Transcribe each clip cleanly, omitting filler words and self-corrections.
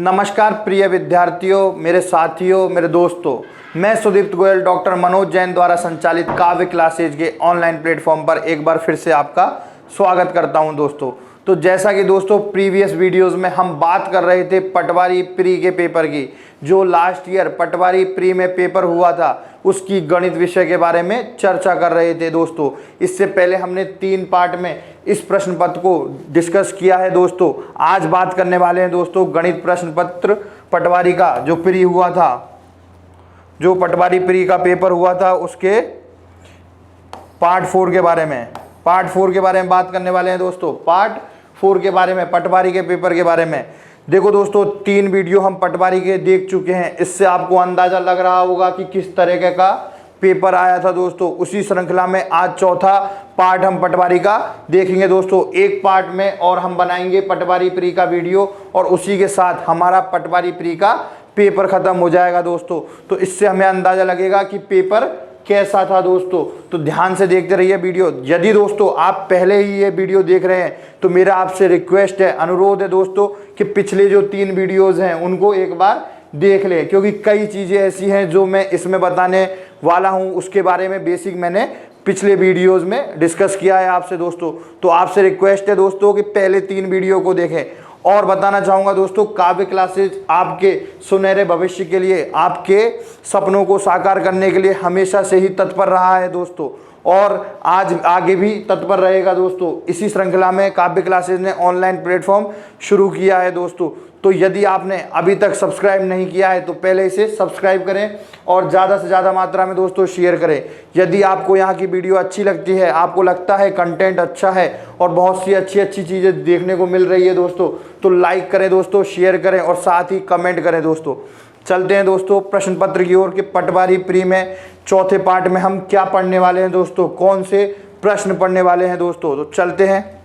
नमस्कार प्रिय विद्यार्थियों, मेरे साथियों, मेरे दोस्तों, मैं सुदीप्त गोयल डॉक्टर मनोज जैन द्वारा संचालित काव्य क्लासेज के ऑनलाइन प्लेटफॉर्म पर एक बार फिर से आपका स्वागत करता हूं दोस्तों। तो जैसा कि दोस्तों प्रीवियस वीडियोस में हम बात कर रहे थे पटवारी प्री के पेपर की, जो लास्ट ईयर पटवारी प्री में पेपर हुआ था उसकी गणित विषय के बारे में चर्चा कर रहे थे दोस्तों। इससे पहले हमने 3 पार्ट में इस प्रश्न पत्र को डिस्कस किया है दोस्तों। आज बात करने वाले हैं दोस्तों गणित प्रश्न पत्र पटवारी का जो प्री हुआ था, जो पटवारी प्री का पेपर हुआ था उसके पार्ट 4 के बारे में। पार्ट 4 के बारे में बात करने वाले हैं दोस्तों, पार्ट 4 के बारे में, पटवारी के पेपर के बारे में। देखो दोस्तों 3 वीडियो हम पटवारी के देख चुके हैं, इससे आपको अंदाजा लग रहा होगा कि किस तरीके का पेपर आया था दोस्तों। उसी श्रृंखला में आज चौथा पार्ट हम पटवारी का देखेंगे दोस्तों। एक पार्ट में और हम बनाएंगे पटवारी प्री का वीडियो और उसी के साथ हमारा पटवारी प्री का पेपर खत्म हो जाएगा दोस्तों। तो इससे हमें अंदाजा लगेगा कि पेपर कैसा था दोस्तों। तो ध्यान से देखते रहिए वीडियो। यदि दोस्तों आप पहले ही ये वीडियो देख रहे हैं तो मेरा आपसे रिक्वेस्ट है, अनुरोध है दोस्तों कि पिछले जो 3 वीडियोज़ हैं उनको एक बार देख लें, क्योंकि कई चीज़ें ऐसी हैं जो मैं इसमें बताने वाला हूं उसके बारे में बेसिक मैंने पिछले वीडियोस में डिस्कस किया है आपसे दोस्तों। तो आपसे रिक्वेस्ट है दोस्तों कि पहले 3 वीडियो को देखें। और बताना चाहूँगा दोस्तों काव्य क्लासेज आपके सुनहरे भविष्य के लिए, आपके सपनों को साकार करने के लिए हमेशा से ही तत्पर रहा है दोस्तों, और आज आगे भी तत्पर रहेगा दोस्तों। इसी श्रृंखला में काव्य क्लासेज ने ऑनलाइन प्लेटफॉर्म शुरू किया है दोस्तों। तो यदि आपने अभी तक सब्सक्राइब नहीं किया है तो पहले इसे सब्सक्राइब करें और ज़्यादा से ज़्यादा मात्रा में दोस्तों शेयर करें। यदि आपको यहाँ की वीडियो अच्छी लगती है, आपको लगता है कंटेंट अच्छा है और बहुत सी अच्छी चीज़ें देखने को मिल रही है दोस्तों, तो लाइक करें दोस्तों, शेयर करें और साथ ही कमेंट करें दोस्तों। चलते हैं दोस्तों प्रश्न पत्र की ओर कि पटवारी प्री में चौथे पार्ट में हम क्या पढ़ने वाले हैं दोस्तों, कौन से प्रश्न पढ़ने वाले हैं दोस्तों। तो चलते हैं।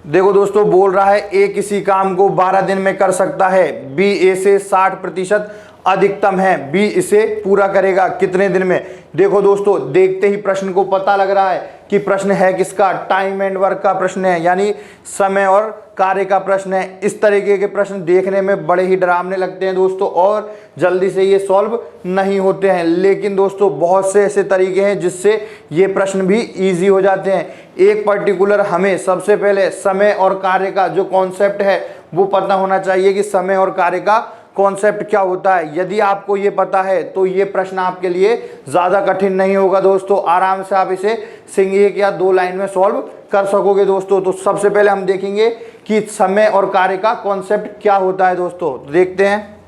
देखो दोस्तों बोल रहा है ए किसी काम को 12 दिन में कर सकता है, बी ए से 60% अधिकतम है, बी इसे पूरा करेगा कितने दिन में। देखो दोस्तों देखते ही प्रश्न को पता लग रहा है कि प्रश्न है किसका, टाइम एंड वर्क का प्रश्न है, यानी समय और कार्य का प्रश्न है। इस तरीके के प्रश्न देखने में बड़े ही डरावने लगते हैं दोस्तों और जल्दी से ये सॉल्व नहीं होते हैं, लेकिन दोस्तों बहुत से ऐसे तरीके हैं जिससे ये प्रश्न भी इजी हो जाते हैं। एक पर्टिकुलर हमें सबसे पहले समय और कार्य का जो कॉन्सेप्ट है वो पता होना चाहिए कि समय और कार्य का कॉन्सेप्ट क्या होता है। यदि आपको ये पता है तो ये प्रश्न आपके लिए ज़्यादा कठिन नहीं होगा दोस्तों, आराम से आप इसे एक या 2 लाइन में सॉल्व कर सकोगे दोस्तों। तो सबसे पहले हम देखेंगे कि समय और कार्य का कॉन्सेप्ट क्या होता है दोस्तों। देखते हैं।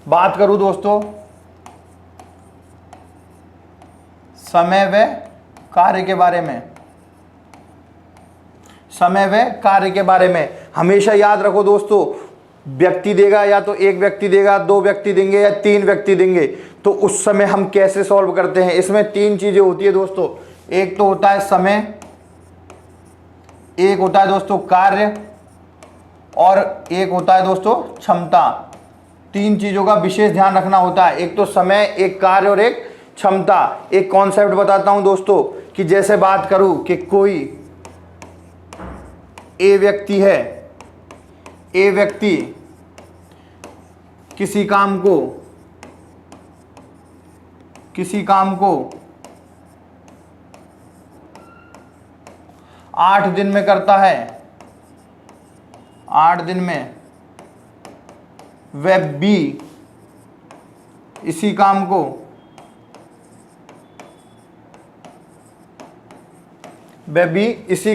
बात करूं दोस्तों समय व कार्य के बारे में, समय व कार्य के बारे में हमेशा याद रखो दोस्तों, व्यक्ति देगा या तो एक व्यक्ति देगा, 2 व्यक्ति देंगे या 3 व्यक्ति देंगे, तो उस समय हम कैसे सॉल्व करते हैं। इसमें 3 चीजें होती है दोस्तों, एक तो होता है समय, एक होता है दोस्तों कार्य और एक होता है दोस्तों क्षमता। 3 चीजों का विशेष ध्यान रखना होता है, एक तो समय, एक कार्य और एक क्षमता। एक कॉन्सेप्ट बताता हूं दोस्तों कि जैसे बात करूं कि कोई ए व्यक्ति है, ए व्यक्ति किसी काम को 8 दिन में करता है, 8 दिन में, वह बी इसी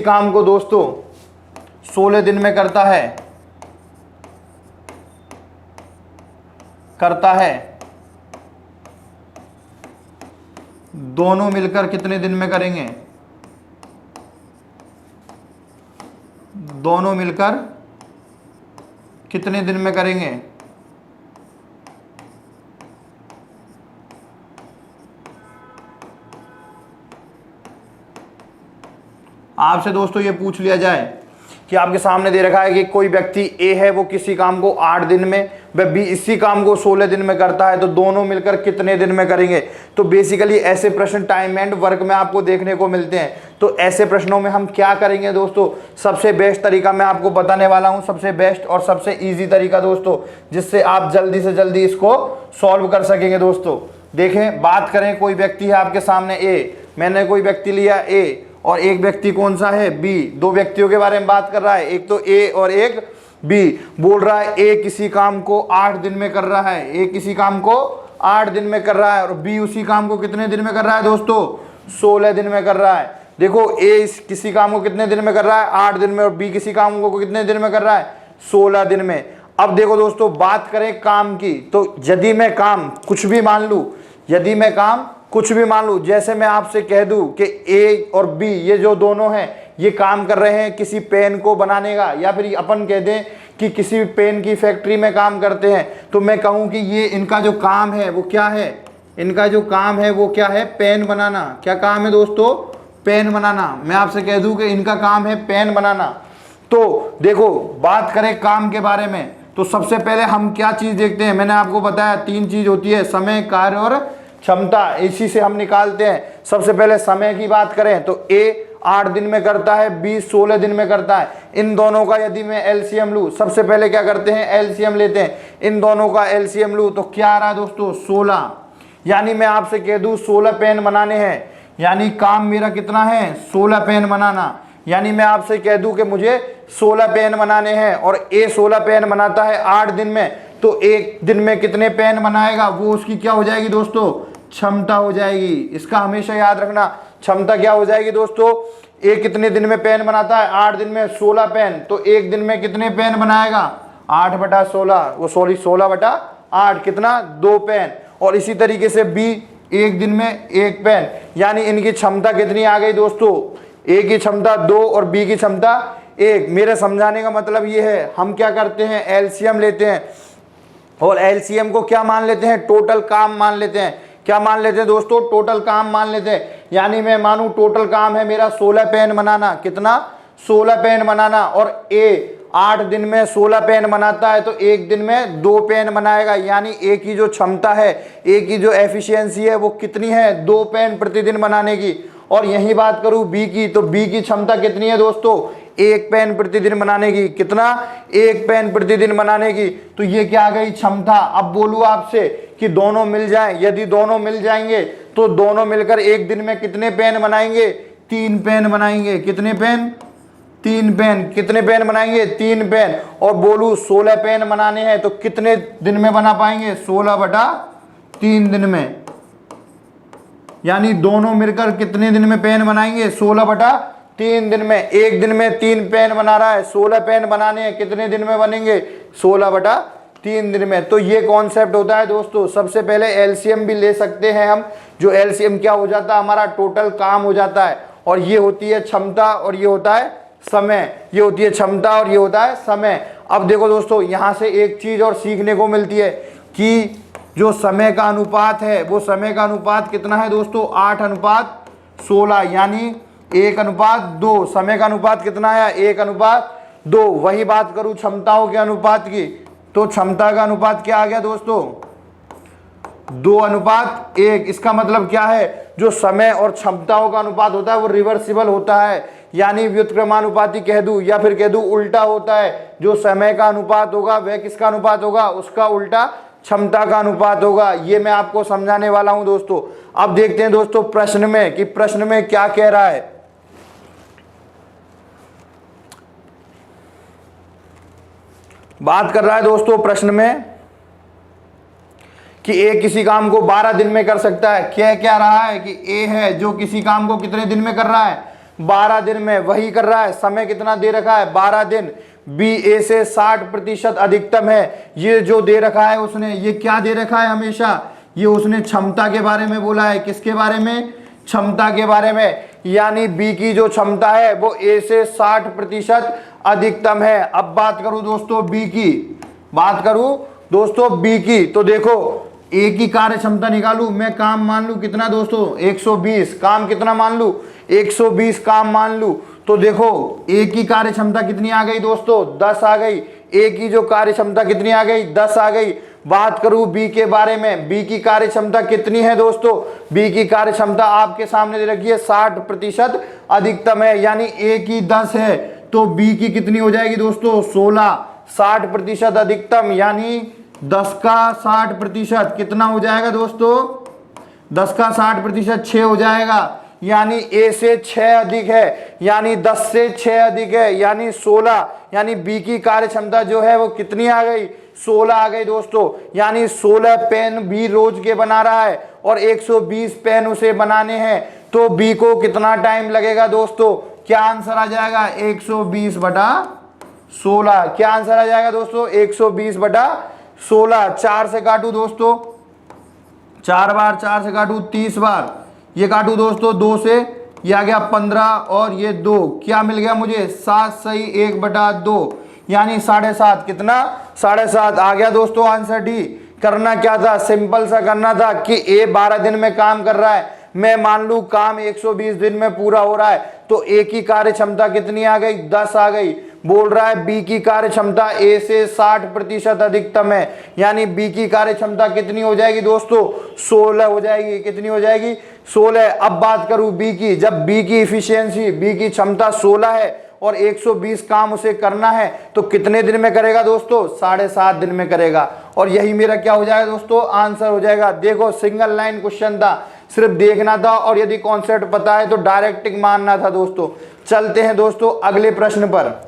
काम को दोस्तों 16 दिन में करता है। दोनों मिलकर कितने दिन में करेंगे, दोनों मिलकर कितने दिन में करेंगे। आपसे दोस्तों ये पूछ लिया जाए कि आपके सामने दे रखा है कि कोई व्यक्ति ए है वो किसी काम को 8 दिन में वह बी इसी काम को 16 दिन में करता है, तो दोनों मिलकर कितने दिन में करेंगे। तो बेसिकली ऐसे प्रश्न टाइम एंड वर्क में आपको देखने को मिलते हैं। तो ऐसे प्रश्नों में हम क्या करेंगे दोस्तों, सबसे बेस्ट तरीका मैं आपको बताने वाला हूं, सबसे बेस्ट और सबसे ईजी तरीका दोस्तों, जिससे आप जल्दी से जल्दी इसको सॉल्व कर सकेंगे। दोस्तों देखें, बात करें, कोई व्यक्ति है आपके सामने ए, मैंने कोई व्यक्ति लिया ए, और एक व्यक्ति कौन सा है बी। दो व्यक्तियों के बारे में बात कर रहा है, एक तो ए और एक बी। बोल रहा है ए किसी काम को 8 दिन में कर रहा है, ए किसी काम को 8 दिन में कर रहा है, और बी उसी काम को कितने दिन में कर रहा है दोस्तों, 16 दिन में कर रहा है। देखो ए किसी काम को कितने दिन में कर रहा है, 8 दिन में, और बी किसी काम को कितने दिन में कर रहा है, 16 दिन में। अब देखो दोस्तों, बात करें काम की, तो यदि मैं काम कुछ भी मान लूं, यदि मैं काम कुछ भी मान लूं, जैसे मैं आपसे कह दूं कि ए और बी ये जो दोनों हैं ये काम कर रहे हैं किसी पेन को बनाने का, या फिर अपन कह दें कि किसी पेन की फैक्ट्री में काम करते हैं, तो मैं कहूं कि ये इनका जो काम है वो क्या है, इनका जो काम है वो क्या है, पेन बनाना। क्या काम है दोस्तों, पेन बनाना। मैं आपसे कह दूं कि इनका काम है पेन बनाना। तो देखो, बात करें काम के बारे में, तो सबसे पहले हम क्या चीज देखते हैं, मैंने आपको बताया 3 चीज होती है, समय, कार्य और क्षमता। इसी से हम निकालते हैं। सबसे पहले समय की बात करें तो ए 8 दिन में करता है, बी 16 दिन में करता है। इन दोनों का यदि मैं एलसीएम लूं, सबसे पहले क्या करते हैं, एलसीएम लेते हैं। इन दोनों का एलसीएम लूं तो क्या आ रहा है दोस्तों, 16। यानी मैं आपसे कह दूं 16 पेन बनाने हैं, यानी काम मेरा कितना है, 16 पेन बनाना। यानी मैं आपसे कह दूं कि मुझे 16 पेन बनाने हैं, और ए 16 पेन बनाता है 8 दिन में, तो एक दिन में कितने पेन बनाएगा, वो उसकी क्या हो जाएगी दोस्तों, क्षमता हो जाएगी। इसका हमेशा याद रखना, क्षमता क्या हो जाएगी दोस्तों, एक कितने दिन में पेन बनाता है, 8 दिन में 16 पेन, तो एक दिन में कितने पेन बनाएगा, 8/16, वो सॉरी 16/8, कितना, 2 पेन। और इसी तरीके से बी एक दिन में 1 पेन, यानी इनकी क्षमता कितनी आ गई दोस्तों, ए की क्षमता 2 और बी की क्षमता 1। मेरे समझाने का मतलब ये है, हम क्या करते हैं, एलसीएम लेते हैं, और एलसीएम को क्या मान लेते हैं, टोटल काम मान लेते हैं। क्या मान लेते हैं दोस्तों, टोटल काम मान लेते हैं। यानी मैं मानूं टोटल काम है मेरा 16 पेन बनाना, कितना, 16 पेन बनाना, और ए 8 दिन में 16 पेन बनाता है, तो एक दिन में 2 पेन बनाएगा। यानी ए की जो क्षमता है, ए की जो एफिशिएंसी है वो कितनी है, 2 पेन प्रतिदिन बनाने की। और यही बात करूं बी की, तो बी की क्षमता कितनी है दोस्तों, 1 पेन प्रतिदिन बनाने की। कितना, 1 पेन प्रतिदिन बनाने की। तो ये क्या आ गई, क्षमता। अब बोलूं आपसे कि दोनों मिल जाएं, यदि दोनों मिल जाएंगे तो दोनों मिलकर एक दिन में कितने पेन बनाएंगे, 3 पेन बनाएंगे। कितने पेन, 3 पेन। कितने पेन बनाएंगे, 3 पेन। और बोलूं 16 पेन बनाने हैं तो कितने दिन में बना पाएंगे, 16/3 दिन में। यानी दोनों मिलकर कितने दिन में पेन बनाएंगे, 16/3 दिन में। एक दिन में 3 पेन बना रहा है, 16 पेन बनाने हैं, कितने दिन में बनेंगे, 16/3 दिन में। तो ये कॉन्सेप्ट होता है दोस्तों। सबसे पहले एलसीएम भी ले सकते हैं हम, जो एलसीएम क्या हो जाता है, हमारा टोटल काम हो जाता है। और ये होती है क्षमता, और ये होता है समय। ये होती है क्षमता और ये होता है समय। अब देखो दोस्तों, यहाँ से एक चीज और सीखने को मिलती है कि जो समय का अनुपात है, वो समय का अनुपात कितना है दोस्तों, 8:16, यानी 1:2। समय का अनुपात कितना है, 1:2। वही बात करूं क्षमताओं के अनुपात की, तो क्षमता का अनुपात क्या आ गया दोस्तों, 2:1। इसका मतलब क्या है, जो समय और क्षमताओं का अनुपात होता है वो रिवर्सिबल होता है, यानी व्युत्क्रमानुपाती कह दूं या फिर कह दूं उल्टा होता है। जो समय का अनुपात होगा वह किसका अनुपात होगा, उसका उल्टा क्षमता का अनुपात होगा। ये मैं आपको समझाने वाला हूं दोस्तों। अब देखते हैं दोस्तों प्रश्न में कि प्रश्न में क्या कह रहा है। बात कर रहा है दोस्तों प्रश्न में कि ए किसी काम को 12 दिन में कर सकता है। क्या रहा है कि ए है जो किसी काम को कितने दिन में कर रहा है, 12 दिन में वही कर रहा है। समय कितना दे रखा है, 12 दिन। बी ए से 60% अधिकतम है, ये जो दे रखा है उसने, ये क्या दे रखा है हमेशा, ये उसने क्षमता के बारे में बोला है। किसके बारे में, क्षमता के बारे में। यानी बी की जो क्षमता है वो ए से 60% अधिकतम है। अब बात करूं दोस्तों बी की, बात करूं दोस्तों बी की, तो देखो ए की कार्य क्षमता निकालू, मैं काम मान लू कितना दोस्तों, 120। काम कितना मान लू, 120 काम मान लू। तो देखो ए की कार्य क्षमता कितनी आ गई दोस्तों, 10 आ गई। ए की जो कार्य क्षमता कितनी आ गई, 10 आ गई। बात करूं बी के बारे में, बी की कार्य क्षमता कितनी है दोस्तों, बी की कार्य क्षमता आपके सामने दे रखी है 60% अधिकतम है, यानी ए की 10 है तो बी की कितनी हो जाएगी दोस्तों, 16। 60% अधिकतम यानी 10 का 60% कितना हो जाएगा दोस्तों, 10 का 60% 6 हो जाएगा, यानी ए से 6 अधिक है, यानी 10 से 6 अधिक है, यानी 16। यानी बी की कार्य क्षमता जो है वो कितनी आ गई, 16 आ गई दोस्तों। यानी 16 पेन बी रोज के बना रहा है और 120 पेन उसे बनाने हैं, तो बी को कितना टाइम लगेगा दोस्तों, क्या आंसर आ जाएगा, 120/16। क्या आंसर आ जाएगा दोस्तों, 120/16। 4 से काटू दोस्तों, 4 बार 4 से काटू 30 बार, ये काटू दोस्तों 2 से, ये आ गया 15 और ये 2, क्या मिल गया मुझे, 7 सही 1/2, यानी 7.5। कितना, 7.5 आ गया दोस्तों आंसर डी। करना क्या था, सिंपल सा करना था कि ए 12 दिन में काम कर रहा है, मैं मान लू काम 120 दिन में पूरा हो रहा है, तो ए की कार्य क्षमता कितनी आ गई, 10 आ गई। बोल रहा है बी की कार्य क्षमता ए से 60% अधिकतम है, यानी बी की कार्य क्षमता कितनी हो जाएगी दोस्तों, 16 हो जाएगी। कितनी हो जाएगी, 16। अब बात करूं बी की, जब बी की इफिशियंसी, बी की क्षमता 16 है और 120 काम उसे करना है, तो कितने दिन में करेगा दोस्तों, 7.5 दिन में करेगा। और यही मेरा क्या हो जाएगा दोस्तों, आंसर हो जाएगा। देखो सिंगल लाइन क्वेश्चन था, सिर्फ देखना था और यदि कॉन्सेप्ट पता है तो डायरेक्ट टिक मारना था दोस्तों। चलते हैं दोस्तों अगले प्रश्न पर।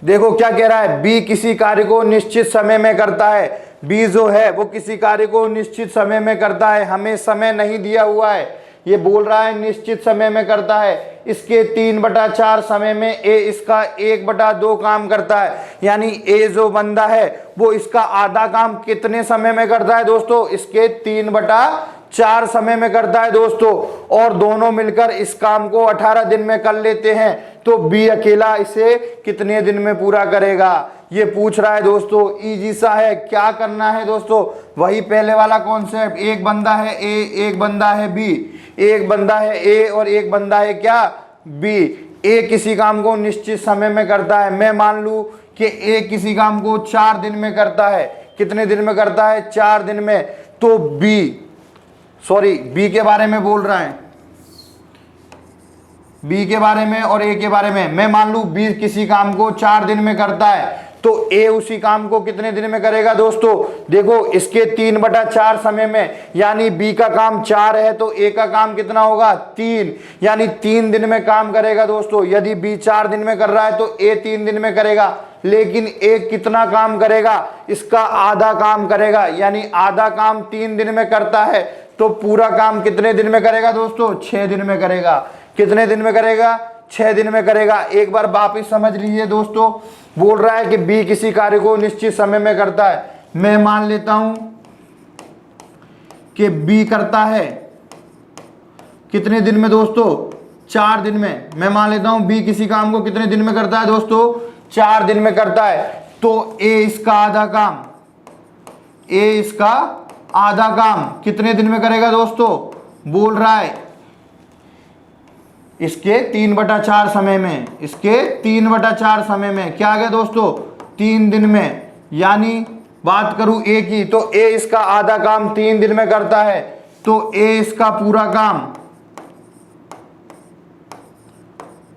देखो क्या कह रहा है, बी किसी कार्य को निश्चित समय में करता है। बी जो है वो किसी कार्य को निश्चित समय में करता है, हमें समय नहीं दिया हुआ है, ये बोल रहा है निश्चित समय में करता है। इसके 3/4 समय में ए इसका 1/2 काम करता है, यानी ए जो बंदा है वो इसका आधा काम कितने समय में करता है दोस्तों, इसके 3/4 समय में करता है दोस्तों। और दोनों मिलकर इस काम को 18 दिन में कर लेते हैं, तो बी अकेला इसे कितने दिन में पूरा करेगा, ये पूछ रहा है दोस्तों। इजी सा है, क्या करना है दोस्तों, वही पहले वाला कॉन्सेप्ट, एक बंदा है ए, एक बंदा है बी, एक बंदा है ए और एक बंदा है क्या, बी। ए किसी काम को निश्चित समय में करता है, मैं मान लूं कि ए किसी काम को 4 दिन में करता है, कितने दिन में करता है, 4 दिन में, तो बी के बारे में बोल रहा है, बी के बारे में और ए के बारे में। मैं मान लूं बी किसी काम को 4 दिन में करता है, तो ए उसी काम को कितने दिन में करेगा दोस्तों, देखो इसके 3/4 समय में, यानी बी का काम 4 है तो ए का काम कितना होगा, 3, यानी 3 दिन में काम करेगा दोस्तों। यदि बी 4 दिन में कर रहा है तो ए 3 दिन में करेगा, लेकिन ए कितना काम करेगा, इसका आधा काम करेगा, यानी आधा काम 3 दिन में करता है, तो पूरा काम कितने दिन में करेगा दोस्तों, 6 दिन में करेगा। कितने दिन में करेगा, 6 दिन में करेगा। एक बार वापिस समझ लीजिए दोस्तों, बोल रहा है कि बी किसी कार्य को निश्चित समय में करता है, मैं मान लेता हूं कि बी करता है कितने दिन में दोस्तों, 4 दिन में। मैं मान लेता हूं बी किसी काम को कितने दिन में करता है दोस्तों, 4 दिन में करता है, तो ए इसका आधा काम, ए इसका आधा काम कितने दिन में करेगा दोस्तों, बोल रहा है इसके 3/4 समय में, इसके 3/4 समय में, क्या आ गया दोस्तों, 3 दिन में। यानी बात करूं ए की, तो ए इसका आधा काम 3 दिन में करता है, तो ए इसका पूरा काम,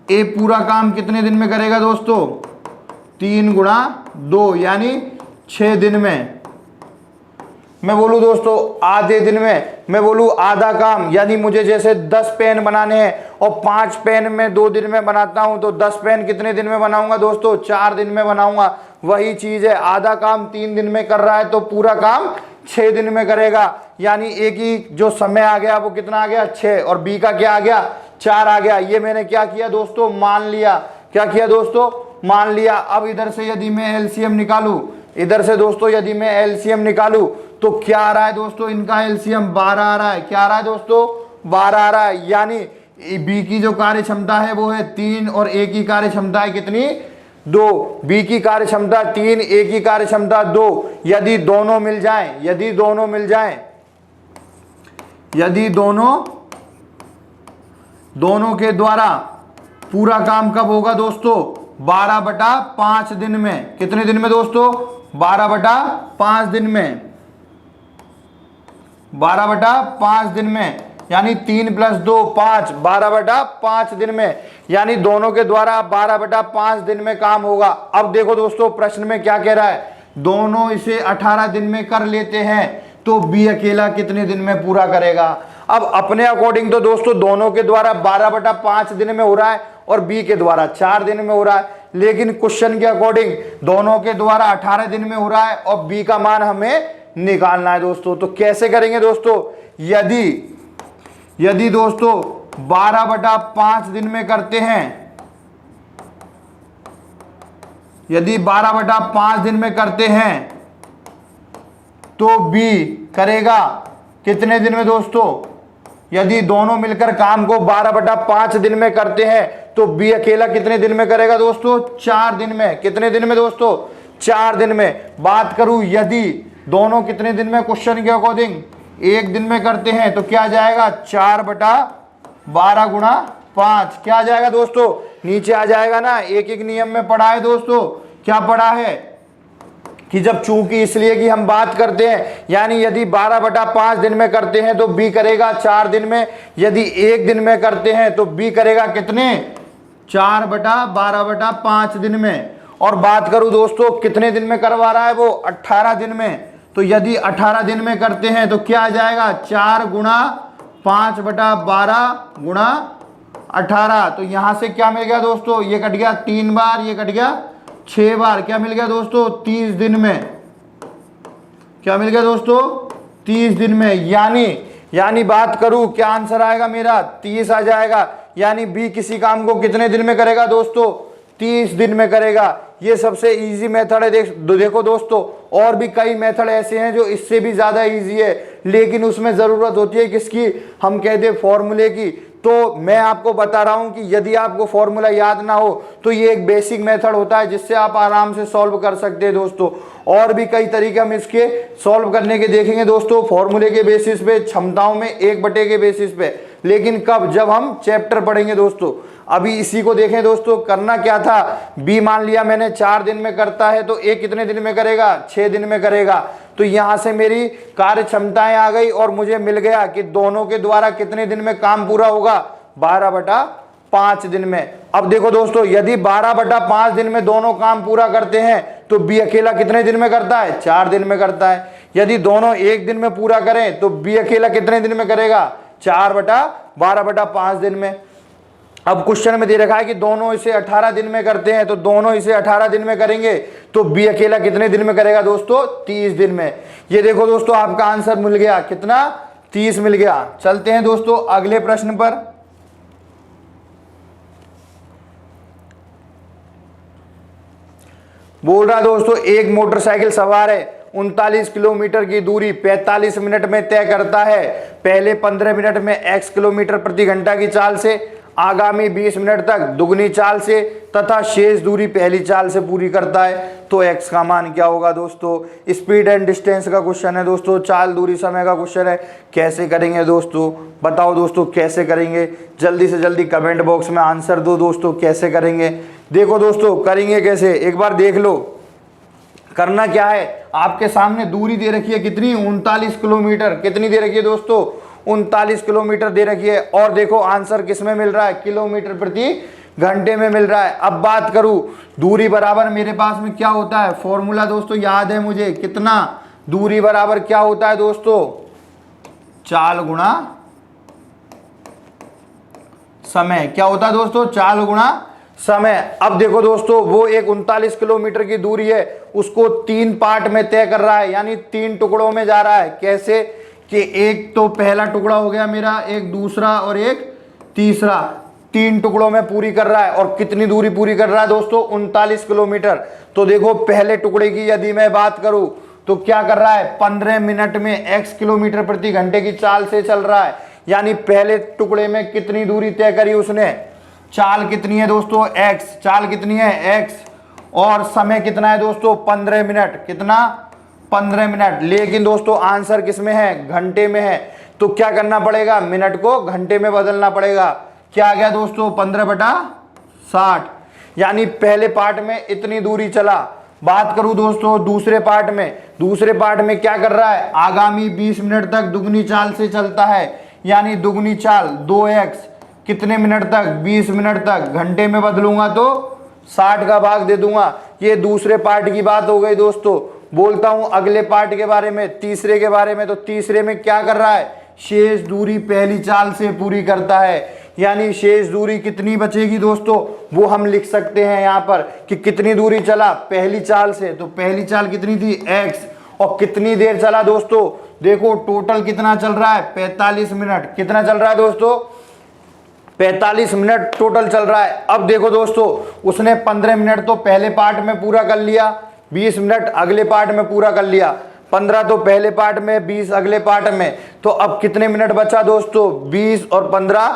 ए पूरा काम कितने दिन में करेगा दोस्तों, 3 × 2 यानी 6 दिन में। मैं बोलूं दोस्तों आधे दिन में, मैं बोलूं आधा काम, यानी मुझे जैसे 10 पेन बनाने हैं और 5 पेन में 2 दिन में बनाता हूं, तो 10 पेन कितने दिन में बनाऊंगा दोस्तों, 4 दिन में बनाऊंगा। वही चीज है, आधा काम 3 दिन में कर रहा है तो पूरा काम 6 दिन में करेगा, यानी ए की जो समय आ गया वो कितना आ गया, 6, और बी का क्या आ गया, 4 आ गया। ये मैंने क्या किया दोस्तों, मान लिया। क्या किया दोस्तों, मान लिया। अब इधर से यदि मैं एलसीएम निकालूं, इधर से दोस्तों यदि मैं एलसीएम निकालूं, तो क्या आ रहा है दोस्तों, इनका एलसीएम 12 आ रहा है। क्या आ रहा है दोस्तों, 12 आ रहा है, यानी बी की जो कार्य क्षमता है वो है 3 और ए की कार्य क्षमता है कितनी, 2। बी की कार्य क्षमता 3, ए की कार्य क्षमता 2। यदि दोनों मिल जाएं, यदि दोनों मिल जाएं, यदि दोनों दोनों के द्वारा पूरा काम कब होगा दोस्तों? 12/5 दिन में। कितने दिन में दोस्तों? 12/5 दिन में। 12/5 दिन में, यानी 3 + 2 5, 12/5 दिन में, यानी दोनों के द्वारा 12/5 दिन में काम होगा। अब देखो दोस्तों प्रश्न में क्या कह रहा है, दोनों इसे 18 दिन में कर लेते हैं तो बी अकेला कितने दिन में पूरा करेगा? अब अपने अकॉर्डिंग तो दोस्तों दोनों के द्वारा 12/5 दिन में हो रहा है और बी के द्वारा 4 दिन में हो रहा है, लेकिन क्वेश्चन के अकॉर्डिंग दोनों के द्वारा 18 दिन में हो रहा है और बी का मान हमें निकालना है दोस्तों। तो कैसे करेंगे दोस्तों? यदि दोस्तों 12/5 दिन में करते हैं, यदि 12/5 दिन में करते हैं तो बी करेगा कितने दिन में दोस्तों? यदि दोनों मिलकर काम को 12/5 दिन में करते हैं तो बी अकेला कितने दिन में करेगा दोस्तों? 4 दिन में। कितने दिन में दोस्तों? 4 दिन में। बात करूं यदि दोनों कितने दिन में, क्वेश्चन के अकॉर्डिंग 1 दिन में करते हैं तो क्या आ जाएगा? 4/12 गुणा 5 क्या आ जाएगा दोस्तों? नीचे आ जाएगा ना। एक एक नियम में पढ़ा है दोस्तों। क्या पढ़ा है कि जब चूंकि इसलिए कि हम बात करते हैं, यानी यदि 12/5 दिन में करते हैं तो बी करेगा 4 दिन में, यदि 1 दिन में करते हैं तो बी करेगा कितने? 4/12/5 दिन में। और बात करूं दोस्तों कितने दिन में करवा रहा है वो? 18 दिन में। तो यदि 18 दिन में करते हैं तो क्या आ जाएगा? 4 गुणा 5/12 गुणा 18। तो यहां से क्या मिल गया दोस्तों? ये कट गया 3 बार, ये कट गया 6 बार। क्या मिल गया दोस्तों? 30 दिन में। क्या मिल गया दोस्तों? 30 दिन में। यानी बात करूं क्या आंसर आएगा मेरा? 30 आ जाएगा। यानी बी किसी काम को कितने दिन में करेगा दोस्तों? 30 दिन में करेगा। ये सबसे इजी मेथड है। देखो दोस्तों और भी कई मेथड ऐसे हैं जो इससे भी ज्यादा इजी है, लेकिन उसमें जरूरत होती है किसकी? हम कहते फॉर्मूले की। तो मैं आपको बता रहा हूं कि यदि आपको फॉर्मूला याद ना हो तो ये एक बेसिक मेथड होता है जिससे आप आराम से सॉल्व कर सकते हैं दोस्तों। और भी कई तरीके हम इसके सॉल्व करने के देखेंगे दोस्तों, फॉर्मूले के बेसिस पे, क्षमताओं में 1/, के बेसिस पे। लेकिन कब? जब हम चैप्टर पढ़ेंगे दोस्तों। अभी इसी को देखें दोस्तों। करना क्या था? बी मान लिया मैंने 4 दिन में करता है तो ए कितने दिन में करेगा? 6 दिन में करेगा। तो यहां से मेरी कार्य क्षमताएं आ गई और मुझे मिल गया कि दोनों के द्वारा कितने दिन में काम पूरा होगा? 12/5 दिन में। अब देखो दोस्तों यदि 12/5 दिन में दोनों काम पूरा करते हैं तो बी अकेला कितने दिन में करता है? 4 दिन में करता है। यदि दोनों 1 दिन में पूरा करें तो बी अकेला कितने दिन में करेगा? 4/12/5 दिन में। अब क्वेश्चन में दे रखा है कि दोनों इसे 18 दिन में करते हैं, तो दोनों इसे 18 दिन में करेंगे तो बी अकेला कितने दिन में करेगा दोस्तों? 30 दिन में। ये देखो दोस्तों आपका आंसर मिल गया कितना? 30 मिल गया। चलते हैं दोस्तों अगले प्रश्न पर। बोल रहा दोस्तों एक मोटरसाइकिल सवार है, 39 किलोमीटर की दूरी 45 मिनट में तय करता है। पहले 15 मिनट में x किलोमीटर प्रति घंटा की चाल से, आगामी 20 मिनट तक दुगनी चाल से तथा शेष दूरी पहली चाल से पूरी करता है। तो x का मान क्या होगा दोस्तों? स्पीड एंड डिस्टेंस का क्वेश्चन है दोस्तों, चाल दूरी समय का क्वेश्चन है। कैसे करेंगे दोस्तों? बताओ दोस्तों कैसे करेंगे? जल्दी से जल्दी कमेंट बॉक्स में आंसर दो दोस्तों, कैसे करेंगे? देखो दोस्तों करेंगे कैसे, एक बार देख लो। करना क्या है, आपके सामने दूरी दे रखी है कितनी? 39 किलोमीटर। कितनी दे रखी है दोस्तों? 39 किलोमीटर दे रखी है। और देखो आंसर किस में मिल रहा है? किलोमीटर प्रति घंटे में मिल रहा है। अब बात करूं दूरी बराबर मेरे पास में क्या होता है? फॉर्मूला दोस्तों याद है मुझे, कितना? दूरी बराबर क्या होता है दोस्तों? चाल गुणा समय। क्या होता है दोस्तों? चाल गुणा समय। अब देखो दोस्तों वो एक 39 किलोमीटर की दूरी है, उसको 3 पार्ट में तय कर रहा है, यानी 3 टुकड़ों में जा रहा है। कैसे कि एक तो पहला टुकड़ा हो गया मेरा, एक दूसरा और एक तीसरा, 3 टुकड़ों में पूरी कर रहा है। और कितनी दूरी पूरी कर रहा है दोस्तों? 39 किलोमीटर। तो देखो पहले टुकड़े की यदि मैं बात करूं तो क्या कर रहा है? 15 मिनट में x किलोमीटर प्रति घंटे की चाल से चल रहा है। यानी पहले टुकड़े में कितनी दूरी तय करी उसने? चाल कितनी है दोस्तों? x। चाल कितनी है? x। और समय कितना है दोस्तों? 15 मिनट। कितना? 15 मिनट। लेकिन दोस्तों आंसर किस में है? घंटे में है। तो क्या करना पड़ेगा? मिनट को घंटे में बदलना पड़ेगा। क्या आ गया दोस्तों 15/60, यानी पहले पार्ट में इतनी दूरी चला। बात करूं दोस्तों दूसरे पार्ट में क्या कर रहा है, आगामी 20 मिनट तक दुगनी चाल से चलता है, यानी दुगनी चाल 2x कितने मिनट तक, 20 मिनट तक। घंटे में बदलूंगा तो 60 का भाग दे दूंगा। ये दूसरे पार्ट की बात हो गई दोस्तों। बोलता हूं अगले पार्ट के बारे में, तीसरे के बारे में। तो तीसरे में क्या कर रहा है, शेष दूरी पहली चाल से पूरी करता है, यानी शेष दूरी कितनी बचेगी दोस्तों, वो हम लिख सकते हैं यहाँ पर कि कितनी दूरी चला पहली चाल से। तो पहली चाल कितनी थी x, और कितनी देर चला दोस्तों, देखो टोटल कितना चल रहा है 45 मिनट। कितना चल रहा है दोस्तों, 45 मिनट टोटल चल रहा है। अब देखो दोस्तों उसने 15 मिनट तो पहले पार्ट में पूरा कर लिया, 20 मिनट अगले पार्ट में पूरा कर लिया, 15 तो पहले पार्ट में, 20 अगले पार्ट में। तो अब कितने मिनट बचा दोस्तों, 20 और 15